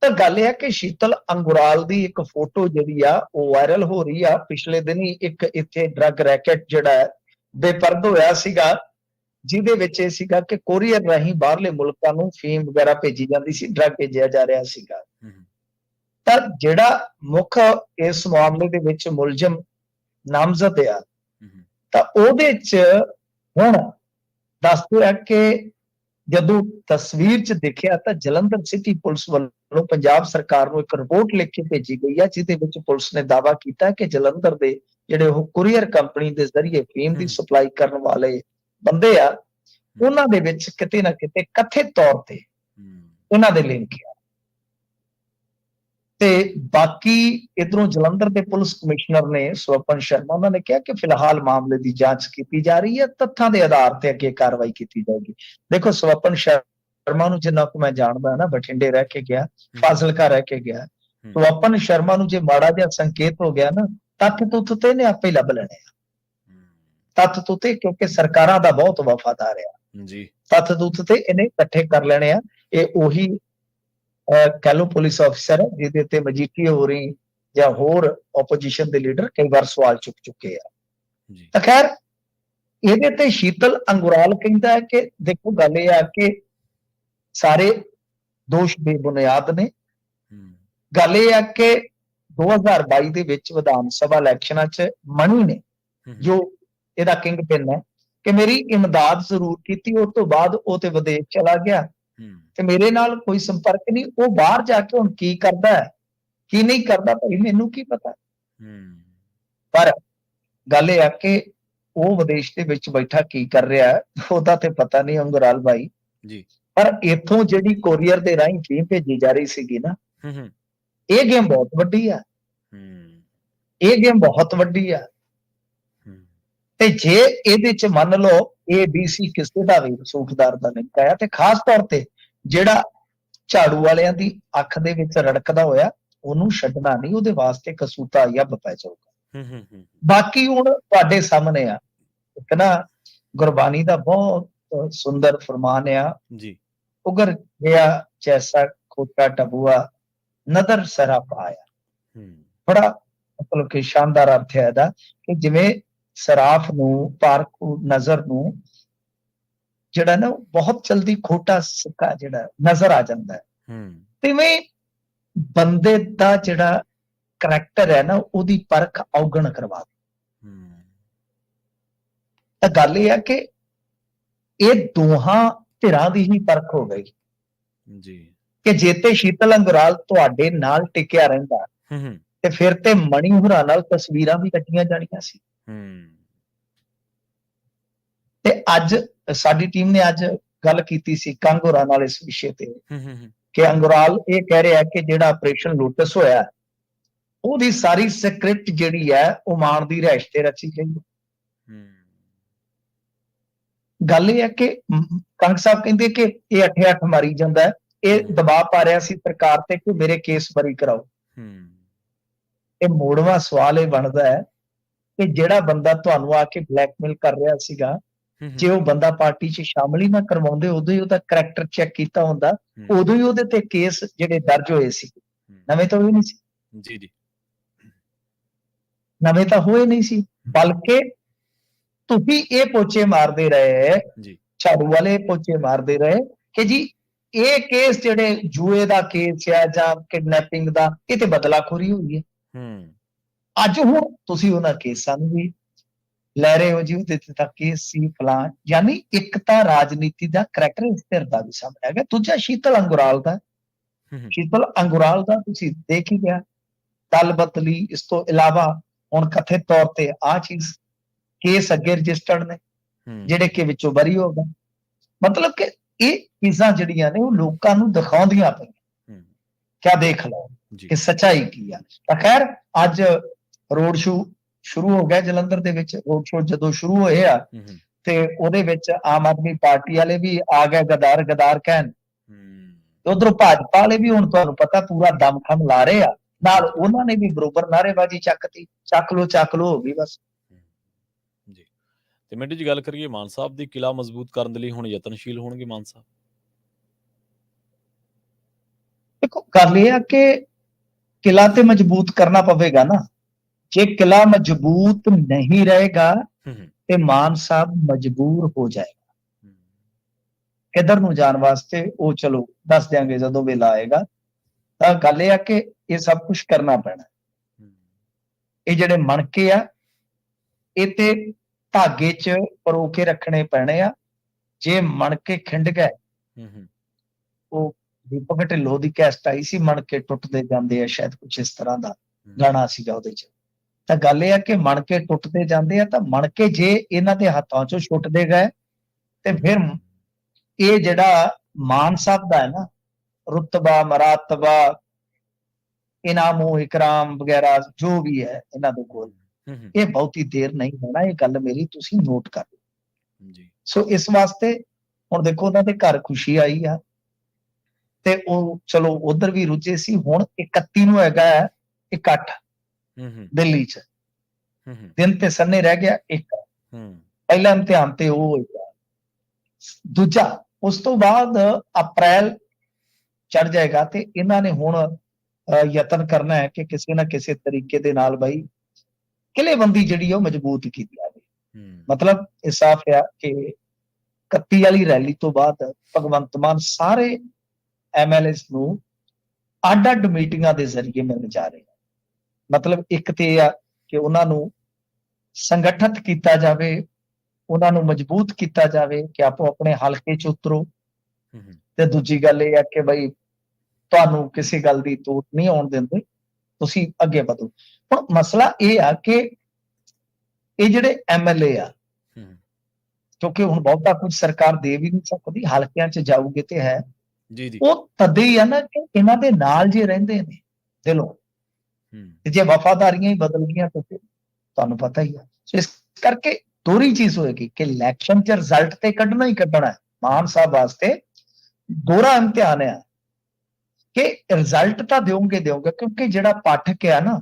ਤਾਂ ਗੱਲ ਇਹ ਹੈ ਕਿ ਸ਼ੀਤਲ ਅੰਗੁਰਾਲ ਦੀ ਇੱਕ ਫੋਟੋ ਜਿਹੜੀ ਆ ਉਹ ਵਾਇਰਲ ਹੋ ਰਹੀ ਆ। ਪਿਛਲੇ ਦਿਨੀ ਇੱਕ ਇੱਥੇ ਡਰੱਗ ਰੈਕਟ ਜਿਹੜਾ ਬੇਪਰਦ ਹੋਇਆ ਸੀਗਾ, ਜਿਹਦੇ ਵਿੱਚ ਇਹ ਸੀਗਾ ਕਿ ਕੋਰੀਅਰ ਰਾਹੀਂ ਬਾਹਰਲੇ ਮੁਲਕਾਂ ਨੂੰ ਫੀਮ ਵਗੈਰਾ ਭੇਜੀ ਜਾਂਦੀ ਸੀ, ਡਰੱਗ ਭੇਜਿਆ ਜਾ ਰਿਹਾ ਸੀਗਾ। ਤਾਂ ਜਿਹੜਾ ਮੁੱਖ ਇਸ ਮਾਮਲੇ ਦੇ ਵਿੱਚ ਮੁਲਜ਼ਮ ਨਾਮਜ਼ਦ ਆ, ਤਾਂ ਉਹਦੇ 'ਚ ਹੁਣ ਦੱਸਦੇ ਆ ਕਿ ਜਦੋਂ ਤਸਵੀਰ 'ਚ ਦੇਖਿਆ ਤਾਂ ਜਲੰਧਰ ਸਿਟੀ ਪੁਲਿਸ ਵੱਲੋਂ ਪੰਜਾਬ ਸਰਕਾਰ ਨੂੰ ਇੱਕ ਰਿਪੋਰਟ ਲਿਖ ਕੇ ਭੇਜੀ ਗਈ ਹੈ, ਜਿਹਦੇ ਵਿੱਚ ਪੁਲਿਸ ਨੇ ਦਾਅਵਾ ਕੀਤਾ ਕਿ ਜਲੰਧਰ ਦੇ ਜਿਹੜੇ ਉਹ ਕੁਰੀਅਰ ਕੰਪਨੀ ਦੇ ਜ਼ਰੀਏ ਫੀਮ ਦੀ ਸਪਲਾਈ ਕਰਨ ਵਾਲੇ ਬੰਦੇ ਆ, ਉਹਨਾਂ ਦੇ ਵਿੱਚ ਕਿਤੇ ਨਾ ਕਿਤੇ ਕਥਿਤ ਤੌਰ ਤੇ ਉਹਨਾਂ ਦੇ ਲਿੰਕ ਆ। ਤੇ ਬਾਕੀ ਇਧਰੋਂ ਜਲੰਧਰ ਦੇ ਪੁਲਿਸ ਕਮਿਸ਼ਨਰ ਨੇ ਸਵਪਨ ਸ਼ਰਮਾ, ਉਹਨਾਂ ਨੇ ਕਿਹਾ ਕਿ ਫਿਲਹਾਲ ਮਾਮਲੇ ਦੀ ਜਾਂਚ ਕੀਤੀ ਜਾ ਰਹੀ ਹੈ, ਤੱਥਾਂ ਦੇ ਆਧਾਰ ਤੇ ਅੱਗੇ ਕਾਰਵਾਈ ਕੀਤੀ ਜਾਏਗੀ। ਦੇਖੋ, ਸਵਪਨ ਸ਼ਰਮਾ ਨੂੰ ਜਿੰਨਾ ਕੁ ਮੈਂ ਜਾਣਦਾ ਨਾ, ਬਠਿੰਡੇ ਰਹਿ ਕੇ ਗਿਆ, ਫਾਜ਼ਿਲਕਾ ਰਹਿ ਕੇ ਗਿਆ, ਸਵਪਨ ਸ਼ਰਮਾ ਨੂੰ ਜੇ ਮਾੜਾ ਜਿਹਾ ਸੰਕੇਤ ਹੋ ਗਿਆ ਨਾ, ਤੱਥ ਤੁੱਥ ਤੇ ਇਹਨੇ ਆਪੇ ਲੱਭ ਲੈਣੇ ਆ। ਤੱਥ ਤੁੱਥ ਤੇ, ਕਿਉਂਕਿ ਸਰਕਾਰਾਂ ਦਾ ਬਹੁਤ ਵਫਾਦਾਰ ਆ ਜੀ, ਤੱਥ ਤੁੱਥ ਤੇ ਇਹਨੇ ਇਕੱਠੇ ਕਰ ਲੈਣੇ ਆ। ਇਹ ਉਹੀ ਕਹਿ ਲਓ ਪੁਲਿਸ ਅਫਸਰ ਜਿਹਦੇ ਤੇ ਮਜੀਠੀਆ ਹੋ ਰਹੀ ਜਾਂ ਹੋਰ ਆਪੋਜੀਸ਼ਨ ਦੇ ਲੀਡਰ ਕਈ ਵਾਰ ਸਵਾਲ ਚੁੱਕ ਚੁੱਕੇ ਆ। ਤਾਂ ਖੈਰ, ਇਹਦੇ ਤੇ ਸ਼ੀਤਲ ਅੰਗੁਰਾਲ ਕਹਿੰਦਾ ਹੈ ਕਿ ਦੇਖੋ ਗੱਲ ਇਹ ਆ ਕਿ ਸਾਰੇ ਦੋਸ਼ ਬੇਬੁਨਿਆਦ ਨੇ। ਗੱਲ ਇਹ ਆ ਕਿ 2022 ਦੇ ਵਿੱਚ ਵਿਧਾਨ ਸਭਾ ਇਲੈਕਸ਼ਨਾਂ 'ਚ ਮਣੀ ਨੇ, ਜੋ ਇਹਦਾ ਕਿੰਗ ਪਿਨ ਹੈ, ਕਿ ਮੇਰੀ ਇਮਦਾਦ ਜ਼ਰੂਰ ਕੀਤੀ, ਉਸ ਤੋਂ ਬਾਅਦ ਉਹ ਤੇ ਵਿਦੇਸ਼ ਚਲਾ ਗਿਆ ਤੇ ਮੇਰੇ ਨਾਲ ਕੋਈ ਸੰਪਰਕ ਨਹੀਂ। ਉਹ ਬਾਹਰ ਜਾ ਕੇ ਹੁਣ ਕੀ ਕਰਦਾ ਹੈ ਕੀ ਨਹੀਂ ਕਰਦਾ, ਭਾਈ ਮੈਨੂੰ ਕੀ ਪਤਾ। ਪਰ ਗੱਲ ਇਹ ਆ ਕਿ ਉਹ ਵਿਦੇਸ਼ ਦੇ ਵਿੱਚ ਬੈਠਾ ਕੀ ਕਰ ਰਿਹਾ ਉਹਦਾ ਤੇ ਪਤਾ ਨਹੀਂ ਅੰਗੁਰਾਲ ਭਾਈ ਜੀ। ਪਰ ਇੱਥੋਂ ਜਿਹੜੀ ਕੋਰੀਅਰ ਦੇ ਰਾਹੀਂ ਫੀਮ ਭੇਜੀ ਜਾ ਰਹੀ ਸੀਗੀ ਨਾ, ਇਹ ਗੇਮ ਬਹੁਤ ਵੱਡੀ ਆ, ਇਹ ਗੇਮ ਬਹੁਤ ਵੱਡੀ ਆ। ਤੇ ਜੇ ਇਹਦੇ 'ਚ ਮੰਨ ਲਓ ABC ਕਿਸੇ ਦਾ ਵੀ ਸੂਖਦਾਰ ਦਾ ਲਿੰਕ ਆਇਆ, ਤੇ ਖਾਸ ਤੌਰ ਤੇ ਜਿਹੜਾ ਝਾੜੂ ਵਾਲਿਆਂ ਦੀ ਅੱਖ ਦੇ ਵਿੱਚ ਰੜਕਦਾ ਹੋਇਆ, ਉਹਨੂੰ ਛੱਡਣਾ ਨਹੀਂ, ਉਹਦੇ ਵਾਸਤੇ ਕਸੂਤਾ ਯੱਬ ਪੈ ਜਾਊਗਾ। ਬਾਕੀ ਹੁਣ ਤੁਹਾਡੇ ਸਾਹਮਣੇ ਆ ਇੱਕ ਨਾ ਗੁਰਬਾਣੀ ਦਾ ਬਹੁਤ ਸੁੰਦਰ ਫਰਮਾਨ ਆ ਜੀ, ਉਗਰ ਗਿਆ ਜੈਸਾ ਖੋਟਾ ਟਬੂਆ ਨਦਰ ਸਰਾ ਪਾਇਆ। ਬੜਾ ਮਤਲਬ ਕਿ ਸ਼ਾਨਦਾਰ ਅਰਥ ਹੈ ਇਹਦਾ, ਕਿ ਜਿਵੇਂ ਸਰਾਫ ਨੂੰ, ਪਾਰਖੂ ਨਜ਼ਰ ਨੂੰ ਜਿਹੜਾ ਨਾ ਬਹੁਤ ਜਲਦੀ ਖੋਟਾ ਸਿੱਕਾ ਜਿਹੜਾ ਨਜ਼ਰ ਆ ਜਾਂਦਾ ਹੈ, ਤਿਵੇਂ ਬੰਦੇ ਦਾ ਜਿਹੜਾ ਕਰੈਕਟਰ ਹੈ ਨਾ, ਉਹਦੀ ਪਰਖ ਔਗਣ ਕਰਵਾ ਦੇ। ਤਾਂ ਗੱਲ ਇਹ ਹੈ ਕਿ ਇਹ ਦੋਹਾਂ ਧਿਰਾਂ ਦੀ ਹੀ ਪਰਖ ਹੋ ਗਈ ਜੀ, ਕਿ ਜੇ ਤੇ ਸ਼ੀਤਲ ਅੰਗੁਰਾਲ ਤੁਹਾਡੇ ਨਾਲ ਟਿਕਿਆ ਰਹਿੰਦਾ ਤੇ ਫਿਰ ਤੇ ਮਣੀ ਹੁਰਾਂ ਨਾਲ ਤਸਵੀਰਾਂ ਵੀ ਕੱਟੀਆਂ ਜਾਣੀਆਂ ਸੀ। ਤੇ ਅੱਜ ਸਾਡੀ ਟੀਮ ਨੇ ਅੱਜ ਗੱਲ ਕੀਤੀ ਸੀ ਕੰਗ ਹੋਰਾਂ ਨਾਲ ਇਸ ਵਿਸ਼ੇ ਤੇ, ਕਿ ਅੰਗੁਰਾਲ ਇਹ ਕਹਿ ਰਿਹਾ ਕਿ ਜਿਹੜਾ ਆਪਰੇਸ਼ਨ ਲੋਟਸ ਹੋਇਆ, ਉਹਦੀ ਸਾਰੀ ਸਕ੍ਰਿਪਟ ਜਿਹੜੀ ਹੈ ਉਹ ਮਾਨ ਦੀ ਰਿਹਾਇਸ਼ ਤੇ ਰਚੀ ਗਈ। ਗੱਲ ਇਹ ਹੈ ਕਿ ਕੰਗ ਸਾਹਿਬ ਕਹਿੰਦੇ ਕਿ ਇਹ ਅੱਠੇ ਅੱਠ ਮਾਰੀ ਜਾਂਦਾ, ਇਹ ਦਬਾਅ ਪਾ ਰਿਹਾ ਸੀ ਸਰਕਾਰ ਤੇ ਕਿ ਮੇਰੇ ਕੇਸ ਬਰੀ ਕਰਾਓ। ਇਹ ਮੋੜਵਾਂ ਸਵਾਲ ਇਹ ਬਣਦਾ ਹੈ ਕਿ ਜਿਹੜਾ ਬੰਦਾ ਤੁਹਾਨੂੰ ਆ ਕੇ ਬਲੈਕਮੇਲ ਕਰ ਰਿਹਾ ਸੀਗਾ, ਜੇ ਉਹ ਬੰਦਾ ਪਾਰਟੀ 'ਚ ਸ਼ਾਮਲ ਹੀ ਨਾ ਕਰਵਾਉਂਦੇ, ਉਦੋਂ ਹੀ ਉਹਦਾ ਕਰੈਕਟਰ ਚੈੱਕ ਕੀਤਾ ਹੁੰਦਾ, ਉਦੋਂ ਹੀ ਉਹਦੇ ਤੇ ਕੇਸ ਜਿਹੜੇ ਦਰਜ ਹੋਏ ਸੀ, ਨਵੇਂ ਤਾਂ ਹੋਏ ਨਹੀਂ ਸੀ ਜੀ ਜੀ, ਨਵੇਂ ਤਾਂ ਹੋਏ ਨਹੀਂ ਸੀ, ਬਲਕਿ ਤੁਸੀਂ ਇਹ ਪੋਚੇ ਮਾਰਦੇ ਰਹੇ ਜੀ, ਝਾੜੂ ਵਾਲੇ ਪੋਚੇ ਮਾਰਦੇ ਰਹੇ ਕਿ ਜੀ ਇਹ ਕੇਸ ਜਿਹੜੇ ਜੂਏ ਦਾ ਕੇਸ ਆ ਜਾਂ ਕਿਡਨੈਪਿੰਗ ਦਾ, ਇਹ ਤੇ ਬਦਲਾਖੋਰੀ ਹੋਈ ਹੈ। ਅੱਜ ਹੁਣ ਤੁਸੀਂ ਉਹਨਾਂ ਕੇਸਾਂ ਨੂੰ ਵੀ ਲੈ ਰਹੇ ਹੋ ਜੀ, ਉਹਦੇ ਤੇ ਤਾਂ ਕੇਸ ਸੀ ਫਲਾਂ, ਯਾਨੀ ਇੱਕ ਤਾਂ ਰਾਜਨੀਤੀ ਦਾ ਕਰੈਕਟਰ ਇਸ ਧਿਰ ਦਾ ਵੀ ਸਾਹਮਣੇ ਆ ਗਿਆ, ਦੂਜਾ ਸ਼ੀਤਲ ਅੰਗੁਰਾਲ ਦਾ। ਸ਼ੀਤਲ ਅੰਗੁਰਾਲ ਦਾ ਤੁਸੀਂ ਦੇਖ ਹੀ ਗਿਆ, ਦਲ ਬਦਲੀ, ਇਸ ਤੋਂ ਇਲਾਵਾ ਹੁਣ ਕਥਿਤ ਤੌਰ ਤੇ ਆਹ ਚੀਜ਼, ਕੇਸ ਅੱਗੇ ਰਜਿਸਟਰਡ ਨੇ ਜਿਹੜੇ ਕਿ ਵਿੱਚੋਂ ਬਰੀ ਹੋ ਗਏ। ਮਤਲਬ ਕਿ ਇਹ ਚੀਜ਼ਾਂ ਜਿਹੜੀਆਂ ਨੇ ਉਹ ਲੋਕਾਂ ਨੂੰ ਦਿਖਾਉਂਦੀਆਂ ਪਈਆਂ, ਕਿਆ ਦੇਖ ਲਓ। ਜੀ ਕਿ ਸੱਚਾਈ ਕੀ ਆ। ਤਾਂ ਖੈਰ ਅੱਜ ਰੋਡ ਸ਼ੋ ਸ਼ੁਰੂ ਹੋ ਗਿਆ ਜਲੰਧਰ ਦੇ ਵਿੱਚ। ਰੋਡ ਸ਼ੋ ਜਦੋਂ ਸ਼ੁਰੂ ਹੋਏ ਆ ਹੂੰ ਤੇ ਉਹਦੇ ਵਿੱਚ ਆਮ ਆਦਮੀ ਪਾਰਟੀ ਵਾਲੇ ਵੀ ਆ ਗਏ ਗਦਾਰ ਗਦਾਰ ਕਹਿਣ, ਹੂੰ ਤੇ ਉਧਰੋਂ ਭਾਜਪਾ ਵਾਲੇ ਵੀ ਹੁਣ ਤੁਹਾਨੂੰ ਪਤਾ ਪੂਰਾ ਦਮਖਮ ਲਾ ਰਹੇ ਆ, ਨਾਲ ਉਹਨਾਂ ਨੇ ਵੀ ਬਰੋਬਰ ਨਾਅਰੇਬਾਜ਼ੀ ਚੱਕਤੀ, ਚੱਕ ਲੋ ਹੋ ਗਈ ਬਸ। ਜੀ ਤੇ ਮਿੰਟੂ ਜੀ ਗੱਲ ਕਰੀਏ ਮਾਨ ਸਾਹਿਬ ਦੀ ਕਿਲਾ ਮਜ਼ਬੂਤ ਕਰਨ ਦੇ ਲਈ ਹੁਣ ਯਤਨਸ਼ੀਲ ਹੋਣਗੇ ਮਾਨ ਸਾਹਿਬ? ਦੇਖੋ ਗੱਲ ਇਹ ਆ ਕਿ ਕਿਲਾ ਤੇ ਮਜ਼ਬੂਤ ਕਰਨਾ ਪਵੇਗਾ ਨਾ। ਜੇ ਕਿਲਾ ਮਜ਼ਬੂਤ ਨਹੀਂ ਰਹੇਗਾ ਤੇ ਮਾਨ ਸਾਹਿਬ ਮਜਬੂਰ ਹੋ ਜਾਏਗਾ ਕਿੱਧਰ ਨੂੰ ਜਾਣ ਵਾਸਤੇ। ਉਹ ਚਲੋ ਦੱਸ ਦਿਆਂਗੇ ਜਦੋਂ ਵੇਲਾ ਆਏਗਾ। ਤਾਂ ਗੱਲ ਇਹ ਆ ਕਿ ਇਹ ਸਭ ਕੁਝ ਕਰਨਾ ਪੈਣਾ। ਇਹ ਜਿਹੜੇ ਮਣਕੇ ਆ ਇਹ ਤੇ ਧਾਗੇ 'ਚ ਪਰੋ ਕੇ ਰੱਖਣੇ ਪੈਣੇ ਆ। ਜੇ ਮਣਕੇ ਖਿੰਡ ਗਏ, ਉਹ ਦੀਪਕ ਢਿੱਲੋਂ ਦੀ ਕੈਸਟ ਆਈ ਸੀ, ਮਣਕੇ ਟੁੱਟਦੇ ਜਾਂਦੇ ਆ, ਸ਼ਾਇਦ ਕੁਝ ਇਸ ਤਰ੍ਹਾਂ ਦਾ ਗਾਣਾ ਸੀਗਾ ਉਹਦੇ 'ਚ। ਤਾਂ ਗੱਲ ਇਹ ਆ ਕਿ ਮਣਕੇ ਟੁੱਟਦੇ ਜਾਂਦੇ ਆ, ਤਾਂ ਮਣਕੇ ਜੇ ਇਹਨਾਂ ਦੇ ਹੱਥਾਂ 'ਚੋਂ ਛੁੱਟਦੇ ਗਏ ਤੇ ਫਿਰ ਇਹ ਜਿਹੜਾ ਮਾਨ ਸਾਹਿਬ ਦਾ ਹੈ ਨਾ ਰੁਤਬਾ ਮਰਾਤਬਾ ਇਨਾਮੋ ਇਕਰਾਮ ਵਗੈਰਾ ਜੋ ਵੀ ਹੈ ਇਹਨਾਂ ਦੇ ਕੋਲ, ਇਹ ਬਹੁਤੀ ਦੇਰ ਨਹੀਂ ਹੋਣਾ। ਇਹ ਗੱਲ ਮੇਰੀ ਤੁਸੀਂ ਨੋਟ ਕਰ ਲਓ ਜੀ। ਸੋ ਇਸ ਵਾਸਤੇ ਹੁਣ ਦੇਖੋ ਉਹਨਾਂ ਦੇ ਘਰ ਖੁਸ਼ੀ ਆਈ ਆ ਤੇ ਉਹ ਚਲੋ ਉਧਰ ਵੀ ਰੁੱਝੇ ਸੀ। ਹੁਣ 31 ਨੂੰ ਹੈਗਾ ਇਕੱਠ ਦਿੱਲੀ 'ਚ, ਦਿਨ ਤੇ ਸੰਨੇ ਰਹਿ ਗਿਆ ਇੱਕ। ਪਹਿਲਾ ਇਮਤਿਹਾਨ ਤੇ ਉਹ ਹੋਏਗਾ, ਦੂਜਾ ਉਸ ਤੋਂ ਬਾਅਦ ਅਪ੍ਰੈਲ ਚੜ ਜਾਏਗਾ। ਤੇ ਇਹਨਾਂ ਨੇ ਹੁਣ ਯਤਨ ਕਰਨਾ ਹੈ ਕਿ ਕਿਸੇ ਨਾ ਕਿਸੇ ਤਰੀਕੇ ਦੇ ਨਾਲ ਬਈ ਕਿਲੇਬੰਦੀ ਜਿਹੜੀ ਉਹ ਮਜ਼ਬੂਤ ਕੀਤੀ ਜਾਵੇ। ਮਤਲਬ ਇਹ ਸਾਫ਼ ਆ ਕਿ 31 ਵਾਲੀ ਰੈਲੀ ਤੋਂ ਬਾਅਦ ਭਗਵੰਤ ਮਾਨ ਸਾਰੇ ਐਮਐਲਏਸ ਨੂੰ ਅੱਡ-ਅੱਡ ਮੀਟਿੰਗਾਂ ਦੇ ਜ਼ਰੀਏ ਮਿਲਣ ਜਾ ਰਹੇ ਹਨ। ਮਤਲਬ ਇੱਕ ਤੇ ਇਹ ਆ ਕਿ ਉਹਨਾਂ ਨੂੰ ਸੰਗਠਿਤ ਕੀਤਾ ਜਾਵੇ, ਉਹਨਾਂ ਨੂੰ ਮਜ਼ਬੂਤ ਕੀਤਾ ਜਾਵੇ ਕਿ ਆਪੋ ਆਪਣੇ ਹਲਕੇ 'ਚ ਉਤਰੋ। ਤੇ ਦੂਜੀ ਗੱਲ ਇਹ ਆ ਕਿ ਬਈ ਤੁਹਾਨੂੰ ਕਿਸੇ ਗੱਲ ਦੀ ਤੋਟ ਨਹੀਂ ਆਉਣ ਦਿੰਦੇ, ਤੁਸੀਂ ਅੱਗੇ ਵਧੋ। ਹੁਣ ਮਸਲਾ ਇਹ ਆ ਕਿ ਇਹ ਜਿਹੜੇ ਐਮਐਲਏ ਆ, ਕਿਉਂਕਿ ਹੁਣ ਬਹੁਤਾ ਕੁਝ ਸਰਕਾਰ ਦੇ ਵੀ ਨਹੀਂ ਸਕਦੀ, ਹਲਕਿਆਂ 'ਚ ਜਾਊਗੇ ਤੇ ਹੈ ਉਹ ਤਦੇ ਹੀ ਆ ਨਾ ਕਿ ਇਹਨਾਂ ਦੇ ਨਾਲ ਜੇ ਰਹਿੰਦੇ ਨੇ ਦਿਲੋਂ, ਤੇ ਜੇ ਵਫਾਦਾਰੀਆਂ ਹੀ ਬਦਲ ਗਈਆਂ ਤਾਂ ਫਿਰ ਤੁਹਾਨੂੰ ਪਤਾ ਹੀ ਆ। ਸੋ ਇਸ ਕਰਕੇ ਦੋਹਰੀ ਚੀਜ਼ ਹੋਏਗੀ ਕਿ ਇਲੈਕਸ਼ਨ 'ਚ ਰਿਜ਼ਲਟ ਤੇ ਕੱਢਣਾ ਹੀ ਕੱਢਣਾ ਹੈ। ਮਾਨ ਸਾਹਿਬ ਵਾਸਤੇ ਦੋਹਰਾ ਇਮਤਿਹਾਨ ਹੈ ਕਿ ਰਿਜ਼ਲਟ ਤਾਂ ਦਿਓਗੇ ਕਿਉਂਕਿ ਜਿਹੜਾ ਪਾਠਕ ਆ ਨਾ,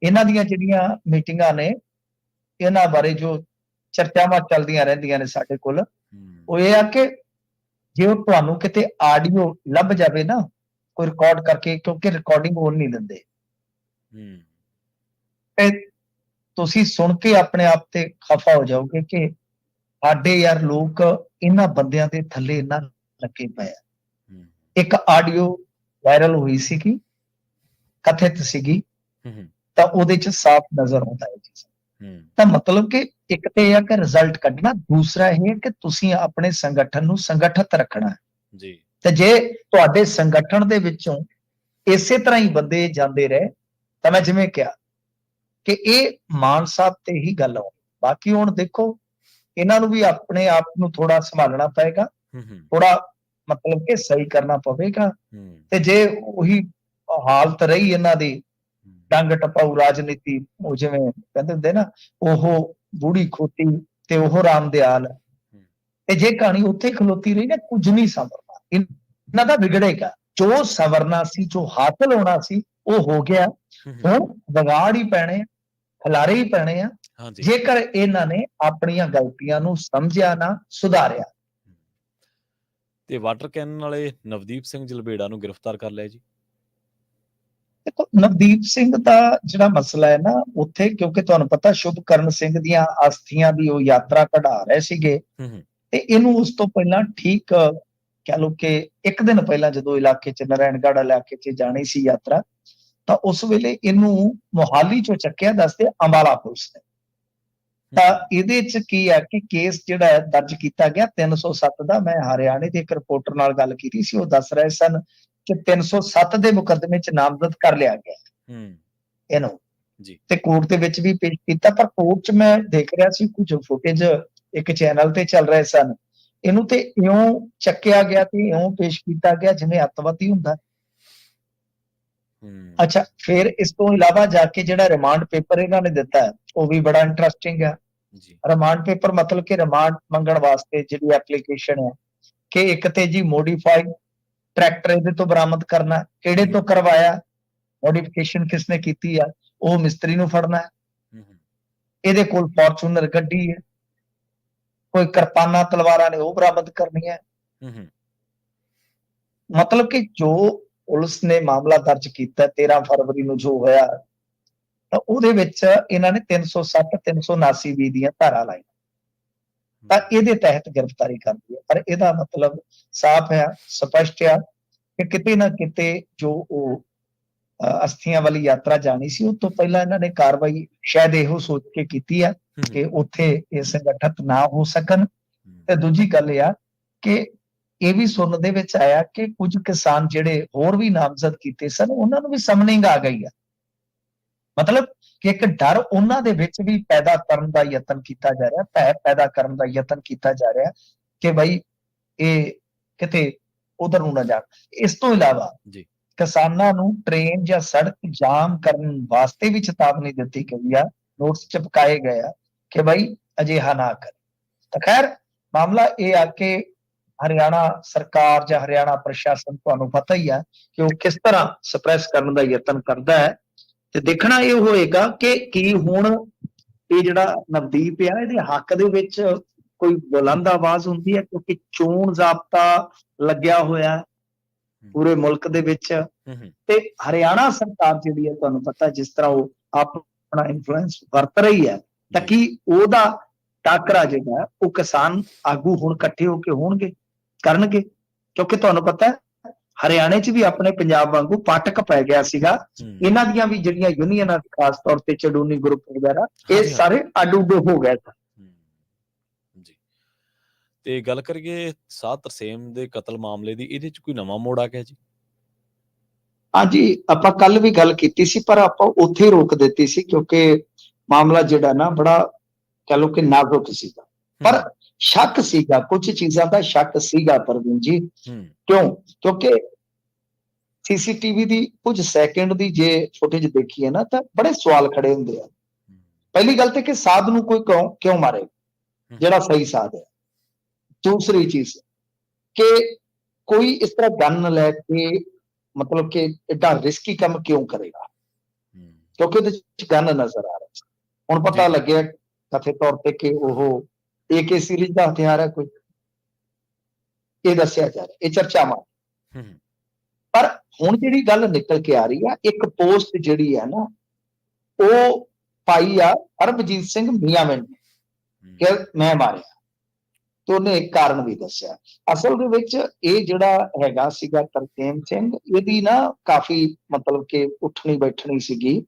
ਇਹਨਾਂ ਦੀਆਂ ਜਿਹੜੀਆਂ ਮੀਟਿੰਗਾਂ ਨੇ, ਇਹਨਾਂ ਬਾਰੇ ਜੋ ਚਰਚਾਵਾਂ ਚੱਲਦੀਆਂ ਰਹਿੰਦੀਆਂ ਨੇ ਸਾਡੇ ਕੋਲ, ਉਹ ਇਹ ਆ ਕਿ ਜੇ ਉਹ ਤੁਹਾਨੂੰ ਕਿਤੇ ਆਡੀਓ ਲੱਭ ਜਾਵੇ ਨਾ ਕੋਈ ਰਿਕਾਰਡ ਕਰਕੇ, ਕਿਉਂਕਿ ਰਿਕਾਰਡਿੰਗ ਹੋਣ ਨਹੀਂ ਦਿੰਦੇ, ਤੇ ਤੁਸੀਂ ਸੁਣ ਕੇ ਆਪਣੇ ਆਪ ਤੇ ਖਫਾ ਹੋ ਜਾਓਗੇ ਕਿ ਸਾਡੇ ਯਾਰ ਲੋਕ ਇਹਨਾਂ ਬੰਦਿਆਂ ਦੇ ਥੱਲੇ ਇੰਨਾ ਲੱਗੇ ਪਏ ਆ। ਇੱਕ ਆਡੀਓ ਵਾਇਰਲ ਹੋਈ ਸੀਗੀ, ਕਥਿਤ ਸੀਗੀ, ਤਾਂ ਉਹਦੇ 'ਚ ਸਾਫ਼ ਨਜ਼ਰ ਆਉਂਦਾ ਹੈ ਜੀ। ਤਾਂ ਮਤਲਬ ਕਿ ਇੱਕ ਤੇ ਇਹ ਆ ਕਿ ਰਿਜ਼ਲਟ ਕੱਢਣਾ, ਦੂਸਰਾ ਇਹ ਕਿ ਤੁਸੀਂ ਆਪਣੇ ਸੰਗਠਨ ਨੂੰ ਸੰਗਠਿਤ ਰੱਖਣਾ ਜੀ। ਤੇ ਜੇ ਤੁਹਾਡੇ ਸੰਗਠਨ ਦੇ ਵਿੱਚੋਂ ਇਸੇ ਤਰ੍ਹਾਂ ਹੀ ਬੰਦੇ ਜਾਂਦੇ ਰਹੇ ਤਾਂ ਮੈਂ ਜਿਵੇਂ ਕਿਹਾ ਕਿ ਇਹ ਮਾਨ ਸਾਹਿਬ ਤੇ ਹੀ ਗੱਲ ਆਉਂਦੀ। ਬਾਕੀ ਹੁਣ ਦੇਖੋ ਇਹਨਾਂ ਨੂੰ ਵੀ ਆਪਣੇ ਆਪ ਨੂੰ ਥੋੜਾ ਸੰਭਾਲਣਾ ਪਏਗਾ, ਥੋੜਾ ਮਤਲਬ ਕਿ ਸਹੀ ਕਰਨਾ ਪਵੇਗਾ। ਤੇ ਜੇ ਉਹੀ ਹਾਲਤ ਰਹੀ ਇਹਨਾਂ ਦੀ ਡੰਗ ਟਪਾਊ ਰਾਜਨੀਤੀ, ਉਹ ਜਿਵੇਂ ਕਹਿੰਦੇ ਹੁੰਦੇ ਨਾ, ਉਹ ਬੂੜੀ ਖੋਤੀ ਤੇ ਉਹ ਰਾਮ ਦਿਆਲ, ਤੇ ਜੇ ਕਹਾਣੀ ਉੱਥੇ ਖਲੋਤੀ ਰਹੀ ਨਾ, ਕੁਝ ਨਹੀਂ ਸੰਵਰਨਾ ਇਹਨਾਂ ਦਾ, ਵਿਗੜੇਗਾ। ਜੋ ਸੰਵਰਨਾ ਸੀ, ਜੋ ਹਾਸਲ ਹੋਣਾ ਸੀ, ਉਹ ਹੋ ਗਿਆ। ਹੁਣ ਵਿਗਾੜ ਹੀ ਪੈਣੇ, ਖਿਲਾਰੇ ਹੀ ਪੈਣੇ ਆ, ਜੇਕਰ ਇਹਨਾਂ ਨੇ ਆਪਣੀਆਂ ਗਲਤੀਆਂ ਨੂੰ ਸਮਝਿਆ ਨਾ, ਸੁਧਾਰਿਆ। ਤੇ ਵਾਟਰ ਕੈਨਨ ਵਾਲੇ ਨਵਦੀਪ ਸਿੰਘ ਜਲਬੇੜਾ ਨੂੰ ਗ੍ਰਿਫਤਾਰ ਕਰ ਲਿਆ ਜੀ। ਦੇਖੋ ਨਵਦੀਪ ਸਿੰਘ ਦਾ ਜਿਹੜਾ ਮਸਲਾ ਹੈ ਨਾ ਉੱਥੇ, ਕਿਉਂਕਿ ਤੁਹਾਨੂੰ ਪਤਾ ਸ਼ੁਭਕਰਨ ਸਿੰਘ ਦੀਆਂ ਅਸਥੀਆਂ ਦੀ ਉਹ ਯਾਤਰਾ ਕਢਾ ਰਹੇ ਸੀਗੇ, ਤੇ ਇਹਨੂੰ ਉਸ ਤੋਂ ਪਹਿਲਾਂ ਠੀਕ ਕਹਿ ਲਓ ਕਿ ਇੱਕ ਦਿਨ ਪਹਿਲਾਂ ਜਦੋਂ ਇਲਾਕੇ 'ਚ ਨਾਰਾਇਣਗੜ੍ਹ ਇਲਾਕੇ 'ਚ ਜਾਣੀ ਸੀ ਯਾਤਰਾ, ਤਾਂ ਉਸ ਵੇਲੇ ਇਹਨੂੰ ਮੋਹਾਲੀ 'ਚੋਂ ਚੱਕਿਆ, ਦੱਸਦੇ ਅੰਬਾਲਾ ਪੁਲਿਸ ਨੇ। ਤਾਂ ਇਹਦੇ 'ਚ ਕੀ ਹੈ ਕਿ ਕੇਸ ਜਿਹੜਾ ਦਰਜ ਕੀਤਾ ਗਿਆ 307 ਦਾ। ਮੈਂ ਹਰਿਆਣੇ ਦੇ ਇੱਕ ਰਿਪੋਰਟਰ ਨਾਲ ਗੱਲ ਕੀਤੀ ਸੀ, ਉਹ ਦੱਸ ਰਹੇ ਸਨ ਕਿ 307 ਦੇ ਮੁਕੱਦਮੇ 'ਚ ਨਾਮਜ਼ਦ ਕਰ ਲਿਆ ਗਿਆ ਇਹਨੂੰ ਜੀ, ਤੇ ਕੋਰਟ ਦੇ ਵਿੱਚ ਵੀ ਪੇਸ਼ ਕੀਤਾ। ਪਰ ਕੋਰਟ 'ਚ ਮੈਂ ਦੇਖ ਰਿਹਾ ਸੀ ਕੁਝ ਫੁਟੇਜ ਇੱਕ ਚੈਨਲ ਤੇ ਚੱਲ ਰਹੇ ਸਨ, ਇਹਨੂੰ ਤੇ ਇਉਂ ਚੱਕਿਆ ਗਿਆ ਤੇ ਇਉਂ ਪੇਸ਼ ਕੀਤਾ ਗਿਆ ਜਿਵੇਂ ਅੱਤਵਾਦੀ ਹੁੰਦਾ। ਹੂੰ ਅੱਛਾ, ਫਿਰ ਇਸ ਤੋਂ ਇਲਾਵਾ ਜਾ ਕੇ ਜਿਹੜਾ ਰਿਮਾਂਡ ਪੇਪਰ ਇਹਨਾਂ ਨੇ ਦਿੱਤਾ ਹੈ, ਉਹ ਵੀ ਬੜਾ ਇੰਟਰਸਟਿੰਗ ਹੈ। ਜੀ ਰਿਮਾਂਡ ਪੇਪਰ ਮਤਲਬ ਕਿ ਰਿਮਾਂਡ ਮੰਗਣ ਵਾਸਤੇ ਜਿਹੜੀ ਐਪਲੀਕੇਸ਼ਨ ਹੈ ਕਿ ਇੱਕ ਤੇ ਜੀ ਮੋਡੀਫਾਈਡ ਟਰੈਕਟਰ ਇਹਦੇ ਤੋਂ ਬਰਾਮਦ ਕਰਨਾ ਹੈ, ਕਿਹੜੇ ਤੋਂ ਕਰਵਾਇਆ, ਮੋਡੀਫਿਕੇਸ਼ਨ ਕਿਸਨੇ ਕੀਤੀ ਆ, ਉਹ ਮਿਸਤਰੀ ਨੂੰ ਫੜਨਾ ਹੈ। ਹੂੰ ਇਹਦੇ ਕੋਲ ਫੋਰਚੂਨਰ ਗੱਡੀ ਹੈ, ਕੋਈ ਕਿਰਪਾਨਾਂ ਤਲਵਾਰਾਂ ਨੇ ਉਹ ਬਰਾਮਦ ਕਰਨੀਆਂ। ਹੂੰ ਮਤਲਬ ਕਿ ਜੋ ਪੁਲਿਸ ਨੇ ਮਾਮਲਾ ਦਰਜ ਕੀਤਾ 13 ਫਰਵਰੀ ਨੂੰ ਜੋ ਹੋਇਆ, ਤਾਂ ਉਹਦੇ ਵਿੱਚ ਇਹਨਾਂ ਨੇ 360 379 ਬੀ ਦੀਆਂ ਧਾਰਾ ਲਾਈਆਂ, ਤਾਂ ਇਹਦੇ ਤਹਿਤ ਗ੍ਰਿਫਤਾਰੀ ਕਰਦੀ ਹੈ। ਪਰ ਇਹਦਾ ਮਤਲਬ ਸਾਫ਼ ਹੈ, ਸਪਸ਼ਟ ਹੈ ਕਿ ਕਿਤੇ ਨਾ ਕਿਤੇ ਜੋ ਉਹ ਅਸਥੀਆਂ ਵਾਲੀ ਯਾਤਰਾ ਜਾਣੀ ਸੀ, ਉਹ ਤੋਂ ਪਹਿਲਾਂ ਇਹਨਾਂ ਨੇ ਕਾਰਵਾਈ ਸ਼ਾਇਦ ਇਹੋ ਸੋਚ ਕੇ ਕੀਤੀ ਹੈ ਕਿ ਉੱਥੇ ਇਹ ਸੰਗਠਿਤ ਨਾ ਹੋ ਸਕਣ। ਤੇ ਦੂਜੀ ਗੱਲ ਇਹ ਆ ਕਿ ਇਹ ਵੀ ਸੁਣਨ ਦੇ ਵਿੱਚ ਆਇਆ ਕਿ ਕੁਝ ਕਿਸਾਨ ਜਿਹੜੇ ਹੋਰ ਵੀ ਨਾਮਜ਼ਦ ਕੀਤੇ ਸਨ, ਉਹਨਾਂ ਨੂੰ ਵੀ ਸਮਨਿੰਗ ਆ ਗਈ ਆ। ਮਤਲਬ ਕਿ ਇੱਕ ਡਰ ਉਹਨਾਂ ਦੇ ਵਿੱਚ ਵੀ ਪੈਦਾ ਕਰਨ ਦਾ ਯਤਨ ਕੀਤਾ ਜਾ ਰਿਹਾ, ਭੈ ਪੈਦਾ ਕਰਨ ਦਾ ਯਤਨ ਕੀਤਾ ਜਾ ਰਿਹਾ ਕਿ ਬਈ ਇਹ ਕਿਤੇ ਉਧਰ ਨੂੰ ਨਾ ਜਾਣ। ਇਸ ਤੋਂ ਇਲਾਵਾ ਜੀ ਕਿਸਾਨਾਂ ਨੂੰ ਟ੍ਰੇਨ ਜਾਂ ਸੜਕ ਜਾਮ ਕਰਨ ਵਾਸਤੇ ਵੀ ਚੇਤਾਵਨੀ ਦਿੱਤੀ ਗਈ ਆ, ਨੋਟਿਸ ਚਿਪਕਾਏ ਗਏ ਆ ਕਿ ਬਈ ਅਜਿਹਾ ਨਾ ਕਰ। ਤਾਂ ਖੈਰ ਮਾਮਲਾ ਇਹ ਆ ਕਿ ਹਰਿਆਣਾ ਸਰਕਾਰ ਜਾਂ ਹਰਿਆਣਾ ਪ੍ਰਸ਼ਾਸਨ, ਤੁਹਾਨੂੰ ਪਤਾ ਹੀ ਆ ਕਿ ਉਹ ਕਿਸ ਤਰ੍ਹਾਂ ਸਪਰੈਸ ਕਰਨ ਦਾ ਯਤਨ ਕਰਦਾ ਹੈ। ਤੇ ਦੇਖਣਾ ਇਹ ਹੋਏਗਾ ਕਿ ਕੀ ਹੁਣ ਇਹ ਜਿਹੜਾ ਨਵਦੀਪ ਆ, ਇਹਦੇ ਹੱਕ ਦੇ ਵਿੱਚ ਕੋਈ ਬੁਲੰਦ ਆਵਾਜ਼ ਹੁੰਦੀ ਹੈ, ਕਿਉਂਕਿ ਚੋਣ ਜ਼ਾਬਤਾ ਲੱਗਿਆ ਹੋਇਆ ਪੂਰੇ ਮੁਲਕ ਦੇ ਵਿੱਚ। ਤੇ ਹਰਿਆਣਾ ਸਰਕਾਰ ਜਿਹੜੀ ਹੈ, ਤੁਹਾਨੂੰ ਪਤਾ ਜਿਸ ਤਰ੍ਹਾਂ ਉਹ ਆਪਣਾ ਇਨਫਲੂਐਂਸ ਵਰਤ ਰਹੀ ਹੈ, ਤਾਂ ਕੀ ਉਹਦਾ ਟਾਕਰਾ ਜਿਹੜਾ ਉਹ ਕਿਸਾਨ ਆਗੂ ਹੁਣ ਇਕੱਠੇ ਹੋ ਕੇ ਹੋਣਗੇ, ਕਰਨਗੇ? ਕਿਉਂਕਿ ਤੁਹਾਨੂੰ ਪਤਾ ਹਰਿਆਣੇ 'ਚ ਵੀ ਆਪਣੇ ਪੰਜਾਬ ਵਾਂਗੂ ਪਾਟਕ ਪੈ ਗਿਆ ਸੀਗਾ। ਇਹਨਾਂ ਦੀਆਂ ਵੀ ਜਿਹੜੀਆਂ ਯੂਨੀਅਨਾਂ, ਖਾਸ ਤੌਰ ਤੇ ਚੜੂਨੀ ਗਰੁੱਪ ਵਗੈਰਾ, ਇਹ ਸਾਰੇ ਅੱਡ ਉੱਡ ਹੋ ਗਏ ਸਨ। ਜੀ ਤੇ ਗੱਲ ਕਰੀਏ ਸਾਧ ਤਰਸੇਮ ਦੇ ਕਤਲ ਮਾਮਲੇ ਦੀ, ਇਹਦੇ 'ਚ ਕੋਈ ਨਵਾਂ ਮੋੜ ਆ ਗਿਆ ਜੀ? ਹਾਂਜੀ, ਆਪਾਂ ਕੱਲ ਵੀ ਗੱਲ ਕੀਤੀ ਸੀ, ਪਰ ਆਪਾਂ ਉੱਥੇ ਰੋਕ ਦਿੱਤੀ ਸੀ ਕਿਉਂਕਿ ਮਾਮਲਾ ਜਿਹੜਾ ਨਾ ਬੜਾ ਕਹਿ ਲਓ ਕਿ ਨਾਜ਼ੁਕ ਸੀਗਾ। ਪਰ ਸ਼ੱਕ ਸੀਗਾ, ਕੁਝ ਚੀਜ਼ਾਂ ਦਾ ਸ਼ੱਕ ਸੀਗਾ ਪ੍ਰਵੀਨ ਜੀ। ਕਿਉਂ? ਕਿਉਂਕਿ ਸੀਸੀਟੀਵੀ ਦੀ ਕੁਝ ਸੈਕਿੰਡ ਦੀ ਜੇ ਫੁਟੇਜ ਦੇਖੀਏ ਨਾ, ਤਾਂ ਬੜੇ ਸਵਾਲ ਖੜੇ ਹੁੰਦੇ ਆ। ਪਹਿਲੀ ਗੱਲ ਤੇ ਕਿ ਸਾਧ ਨੂੰ ਕੋਈ ਕਿਉਂ ਮਾਰੇ, ਜਿਹੜਾ ਸਹੀ ਸਾਧ ਹੈ। ਦੂਸਰੀ ਚੀਜ਼ ਕਿ ਕੋਈ ਇਸ ਤਰ੍ਹਾਂ ਗਨ ਲੈ ਕੇ ਮਤਲਬ ਕਿ ਏਡਾ ਰਿਸਕੀ ਕੰਮ ਕਿਉਂ ਕਰੇਗਾ, ਕਿਉਂਕਿ ਉਹਦੇ ਚ ਗਨ ਨਜ਼ਰ ਆ ਰਿਹਾ ਸੀ। ਹੁਣ ਪਤਾ ਲੱਗਿਆ ਕਥਿਤ ਤੌਰ ਤੇ ਕਿ ਉਹ AK ਸੀਰੀਜ਼ ਦਾ ਹਥਿਆਰ ਹੈ ਕੋਈ, ਇਹ ਦੱਸਿਆ ਜਾ ਰਿਹਾ, ਇਹ ਚਰਚਾਵਾਂ। ਪਰ ਹੁਣ ਜਿਹੜੀ ਗੱਲ ਨਿਕਲ ਕੇ ਆ ਰਹੀ ਆ, ਇੱਕ ਪੋਸਟ ਜਿਹੜੀ ਹੈ ਨਾ, ਉਹ ਪਾਈ ਆ ਹਰਭਜੀਤ ਸਿੰਘ ਮੀਆਂਵਿੰਡ ਨੇ ਕਿ ਮੈਂ ਮਾਰਿਆ, ਤੇ ਉਹਨੇ ਇੱਕ ਕਾਰਨ ਵੀ ਦੱਸਿਆ। ਅਸਲ ਦੇ ਵਿੱਚ ਇਹ ਜਿਹੜਾ ਹੈਗਾ ਸੀਗਾ ਤਰਸੇਮ ਸਿੰਘ, ਇਹਦੀ ਨਾ ਕਾਫੀ ਮਤਲਬ ਕਿ ਉੱਠਣੀ ਬੈਠਣੀ ਸੀਗੀ।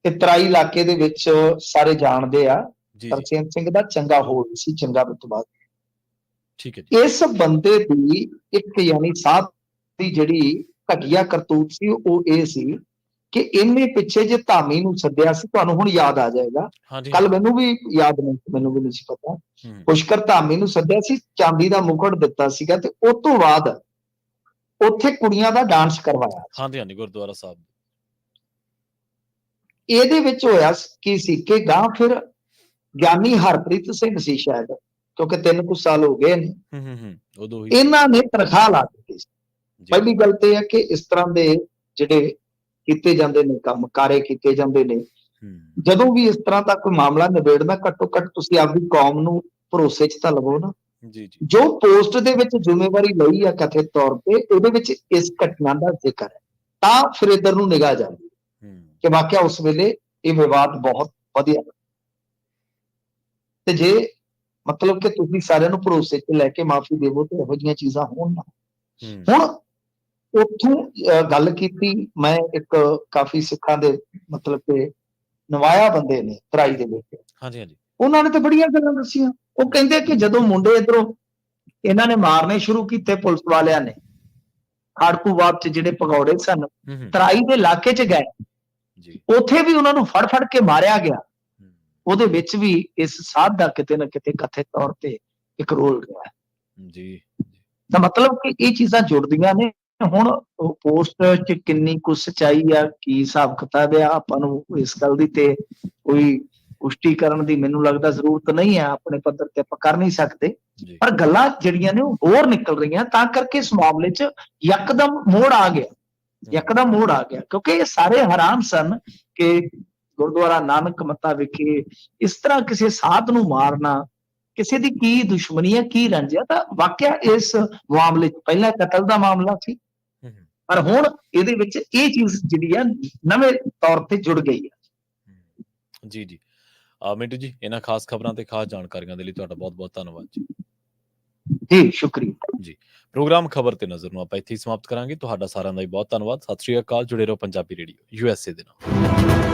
ਤੇ ਤਰਾਈ ਇਲਾਕੇ ਦੇ ਵਿੱਚ ਸਾਰੇ ਜਾਣਦੇ ਆ, ਤਰਸੇਮ ਸਿੰਘ ਦਾ ਚੰਗਾ ਹੋੜ ਸੀ, ਚੰਗਾ ਰੁਤਬਾ। ਠੀਕ ਹੈ ਜੀ। ਇਸ ਬੰਦੇ ਦੀ ਇੱਕ ਯਾਨੀ ਸਾਧ ਦੀ ਜਿਹੜੀ ਘਟੀਆ ਕਰਤੂਤ ਸੀ, ਉਹ ਇਹ ਸੀ ਕਿ ਇਹਨੇ ਪਿੱਛੇ ਜੇ ਧਾਮੀ ਨੂੰ ਸੱਦਿਆ ਸੀ, ਤੁਹਾਨੂੰ ਹੁਣ ਯਾਦ ਆ ਜਾਏਗਾ, ਕੱਲ ਮੈਨੂੰ ਵੀ ਯਾਦ ਨਹੀਂ, ਮੈਨੂੰ ਵੀ ਨਹੀਂ ਸੀ ਪਤਾ। ਪੁਸ਼ਕਰ ਧਾਮੀ ਨੂੰ ਸੱਦਿਆ ਸੀ, ਚਾਂਦੀ ਦਾ ਮੁਕਟ ਦਿੱਤਾ ਸੀਗਾ, ਤੇ ਉਸ ਤੋਂ ਬਾਅਦ ਉੱਥੇ ਕੁੜੀਆਂ ਦਾ ਡਾਂਸ ਕਰਵਾਇਆ। ਹਾਂਜੀ, ਗੁਰਦੁਆਰਾ ਸਾਹਿਬ। ਇਹਦੇ ਵਿੱਚ ਹੋਇਆ ਕੀ ਸੀ ਕਿ ਗਾਂ ਫਿਰ ਗਿਆਨੀ ਹਰਪ੍ਰੀਤ ਸਿੰਘ ਸੀ ਸ਼ਾਇਦ, ਕਿਉਂਕਿ 3 ਕੁ ਸਾਲ ਹੋ ਗਏ ਨੇ, ਇਹਨਾਂ ਨੇ ਤਨਖਾਹ ਲਾ ਦਿੱਤੀ ਸੀ। ਪਹਿਲੀ ਗੱਲ ਤੇ ਹੈ ਕਿ ਇਸ ਤਰ੍ਹਾਂ ਦੇ ਜਿਹੜੇ ਕੀਤੇ ਜਾਂਦੇ ਨੇ ਕੰਮ, ਕਾਰੇ ਕੀਤੇ ਜਾਂਦੇ ਨੇ, ਜਦੋਂ ਵੀ ਇਸ ਤਰ੍ਹਾਂ ਦਾ ਕੋਈ ਮਾਮਲਾ ਨਿਬੇੜਨਾ, ਘੱਟੋ ਘੱਟ ਤੁਸੀਂ ਆਪਦੀ ਕੌਮ ਨੂੰ ਭਰੋਸੇ 'ਚ ਤਾਂ ਲਵੋ ਨਾ। ਜੋ ਪੋਸਟ ਦੇ ਵਿੱਚ ਜ਼ਿੰਮੇਵਾਰੀ ਲਈ ਆ ਕਥਿਤ ਤੌਰ ਤੇ, ਉਹਦੇ ਵਿੱਚ ਇਸ ਘਟਨਾ ਦਾ ਜ਼ਿਕਰ ਹੈ, ਤਾਂ ਫਿਰ ਇੱਧਰ ਨੂੰ ਨਿਗਾਹ ਜਾਂਦੀ ਕਿ ਵਾਕਿਆ ਉਸ ਵੇਲੇ ਇਹ ਵਿਵਾਦ ਬਹੁਤ ਵਧੀਆ। ਤੇ ਜੇ ਮਤਲਬ ਕਿ ਤੁਸੀਂ ਸਾਰਿਆਂ ਨੂੰ ਭਰੋਸੇ 'ਚ ਲੈ ਕੇ ਮਾਫੀ ਦੇਵੋ ਤੇ ਇਹੋ ਜਿਹੀਆਂ ਚੀਜ਼ਾਂ ਹੋਣ ਨਾ। ਹੁਣ ਉੱਥੋਂ ਗੱਲ ਕੀਤੀ ਮੈਂ, ਇੱਕ ਕਾਫੀ ਸਿੱਖਾਂ ਦੇ ਮਤਲਬ ਕਿ ਨਵਾਇਆ ਬੰਦੇ ਨੇ ਤਰਾਈ ਦੇ ਵਿੱਚ, ਉਹਨਾਂ ਨੇ ਤਾਂ ਬੜੀਆਂ ਗੱਲਾਂ ਦੱਸੀਆਂ। ਉਹ ਕਹਿੰਦੇ ਕਿ ਜਦੋਂ ਮੁੰਡੇ ਇੱਧਰੋਂ ਇਹਨਾਂ ਨੇ ਮਾਰਨੇ ਸ਼ੁਰੂ ਕੀਤੇ, ਪੁਲਿਸ ਵਾਲਿਆਂ ਨੇ ਖਾੜਕੂਵਾਦ 'ਚ ਜਿਹੜੇ ਭਗੌੜੇ ਸਨ, ਤਰਾਈ ਦੇ ਇਲਾਕੇ 'ਚ ਗਏ, ਉੱਥੇ ਵੀ ਉਹਨਾਂ ਨੂੰ ਫੜ ਫੜ ਕੇ ਮਾਰਿਆ ਗਿਆ। ਉਹਦੇ ਵਿੱਚ ਵੀ ਇਸ ਸਾਧ ਦਾ ਕਿਤੇ ਨਾ ਕਿਤੇ ਕਥਿਤ ਤੌਰ ਤੇ ਇੱਕ ਰੋਲ ਰਿਹਾ ਹੈ। ਤਾਂ ਮਤਲਬ ਕਿ ਇਹ ਚੀਜ਼ਾਂ ਜੁੜਦੀਆਂ ਨੇ। ਹੁਣ ਉਹ ਪੋਸਟ 'ਚ ਕਿੰਨੀ ਕੁ ਸੱਚਾਈ ਆ, ਕੀ ਹਿਸਾਬ ਕਿਤਾਬ ਆ, ਆਪਾਂ ਨੂੰ ਇਸ ਗੱਲ ਦੀ ਤੇ ਕੋਈ ਪੁਸ਼ਟੀ ਕਰਨ ਦੀ ਮੈਨੂੰ ਲੱਗਦਾ ਜ਼ਰੂਰਤ ਨਹੀਂ ਹੈ, ਆਪਣੇ ਪੱਧਰ ਤੇ ਆਪਾਂ ਕਰ ਨਹੀਂ ਸਕਦੇ। ਜੀ ਪਰ ਗੱਲਾਂ ਜਿਹੜੀਆਂ ਨੇ ਉਹ ਹੋਰ ਨਿਕਲ ਰਹੀਆਂ, ਤਾਂ ਕਰਕੇ ਇਸ ਮਾਮਲੇ 'ਚ ਯਕਦਮ ਮੋੜ ਆ ਗਿਆ, ਯਕਦਮ ਮੋੜ ਆ ਗਿਆ, ਕਿਉਂਕਿ ਇਹ ਸਾਰੇ ਹੈਰਾਨ ਸਨ ਕਿ ਗੁਰਦੁਆਰਾ ਨਾਨਕ ਮੱਤਾ ਵਿਖੇ ਇਸ ਤਰ੍ਹਾਂ ਕਿਸੇ ਸਾਧ ਨੂੰ ਮਾਰਨਾ, ਕਿਸੇ ਦੀ ਕੀ ਦੁਸ਼ਮਣੀ ਹੈ, ਕੀ ਰੰਜ ਹੈ। ਤਾਂ ਵਾਕਿਆ ਇਸ ਮਾਮਲੇ 'ਚ ਪਹਿਲਾਂ ਕਤਲ ਦਾ ਮਾਮਲਾ ਸੀ, ਹੂੰ, ਪਰ ਹੁਣ ਇਹਦੇ ਵਿੱਚ ਇਹ ਚੀਜ਼ ਜਿਹੜੀ ਆ ਨਵੇਂ ਤੌਰ ਤੇ ਜੁੜ ਗਈ ਹੈ। ਜੀ ਜੀ ਮਿੰਟੂ ਜੀ, ਇਹਨਾਂ ਖਾਸ ਖਬਰਾਂ ਤੇ ਖਾਸ ਜਾਣਕਾਰੀਆਂ ਦੇ ਲਈ ਤੁਹਾਡਾ ਬਹੁਤ ਬਹੁਤ ਧੰਨਵਾਦ ਜੀ। ਜੀ ਸ਼ੁਕਰੀਆ ਜੀ, ਪ੍ਰੋਗਰਾਮ ਖਬਰ ਤੇ ਨਜ਼ਰ ਨੂੰ ਆਪਾਂ ਇੱਥੇ ਹੀ ਸਮਾਪਤ ਕਰਾਂਗੇ। ਤੁਹਾਡਾ ਸਾਰਿਆਂ ਦਾ ਵੀ ਬਹੁਤ ਧੰਨਵਾਦ। ਸਤਿ ਸ਼੍ਰੀ ਅਕਾਲ। ਜੁੜੇ ਰਹੋ ਪੰਜਾਬੀ ਰੇਡੀਓ USA ਦੇ ਨਾਲ।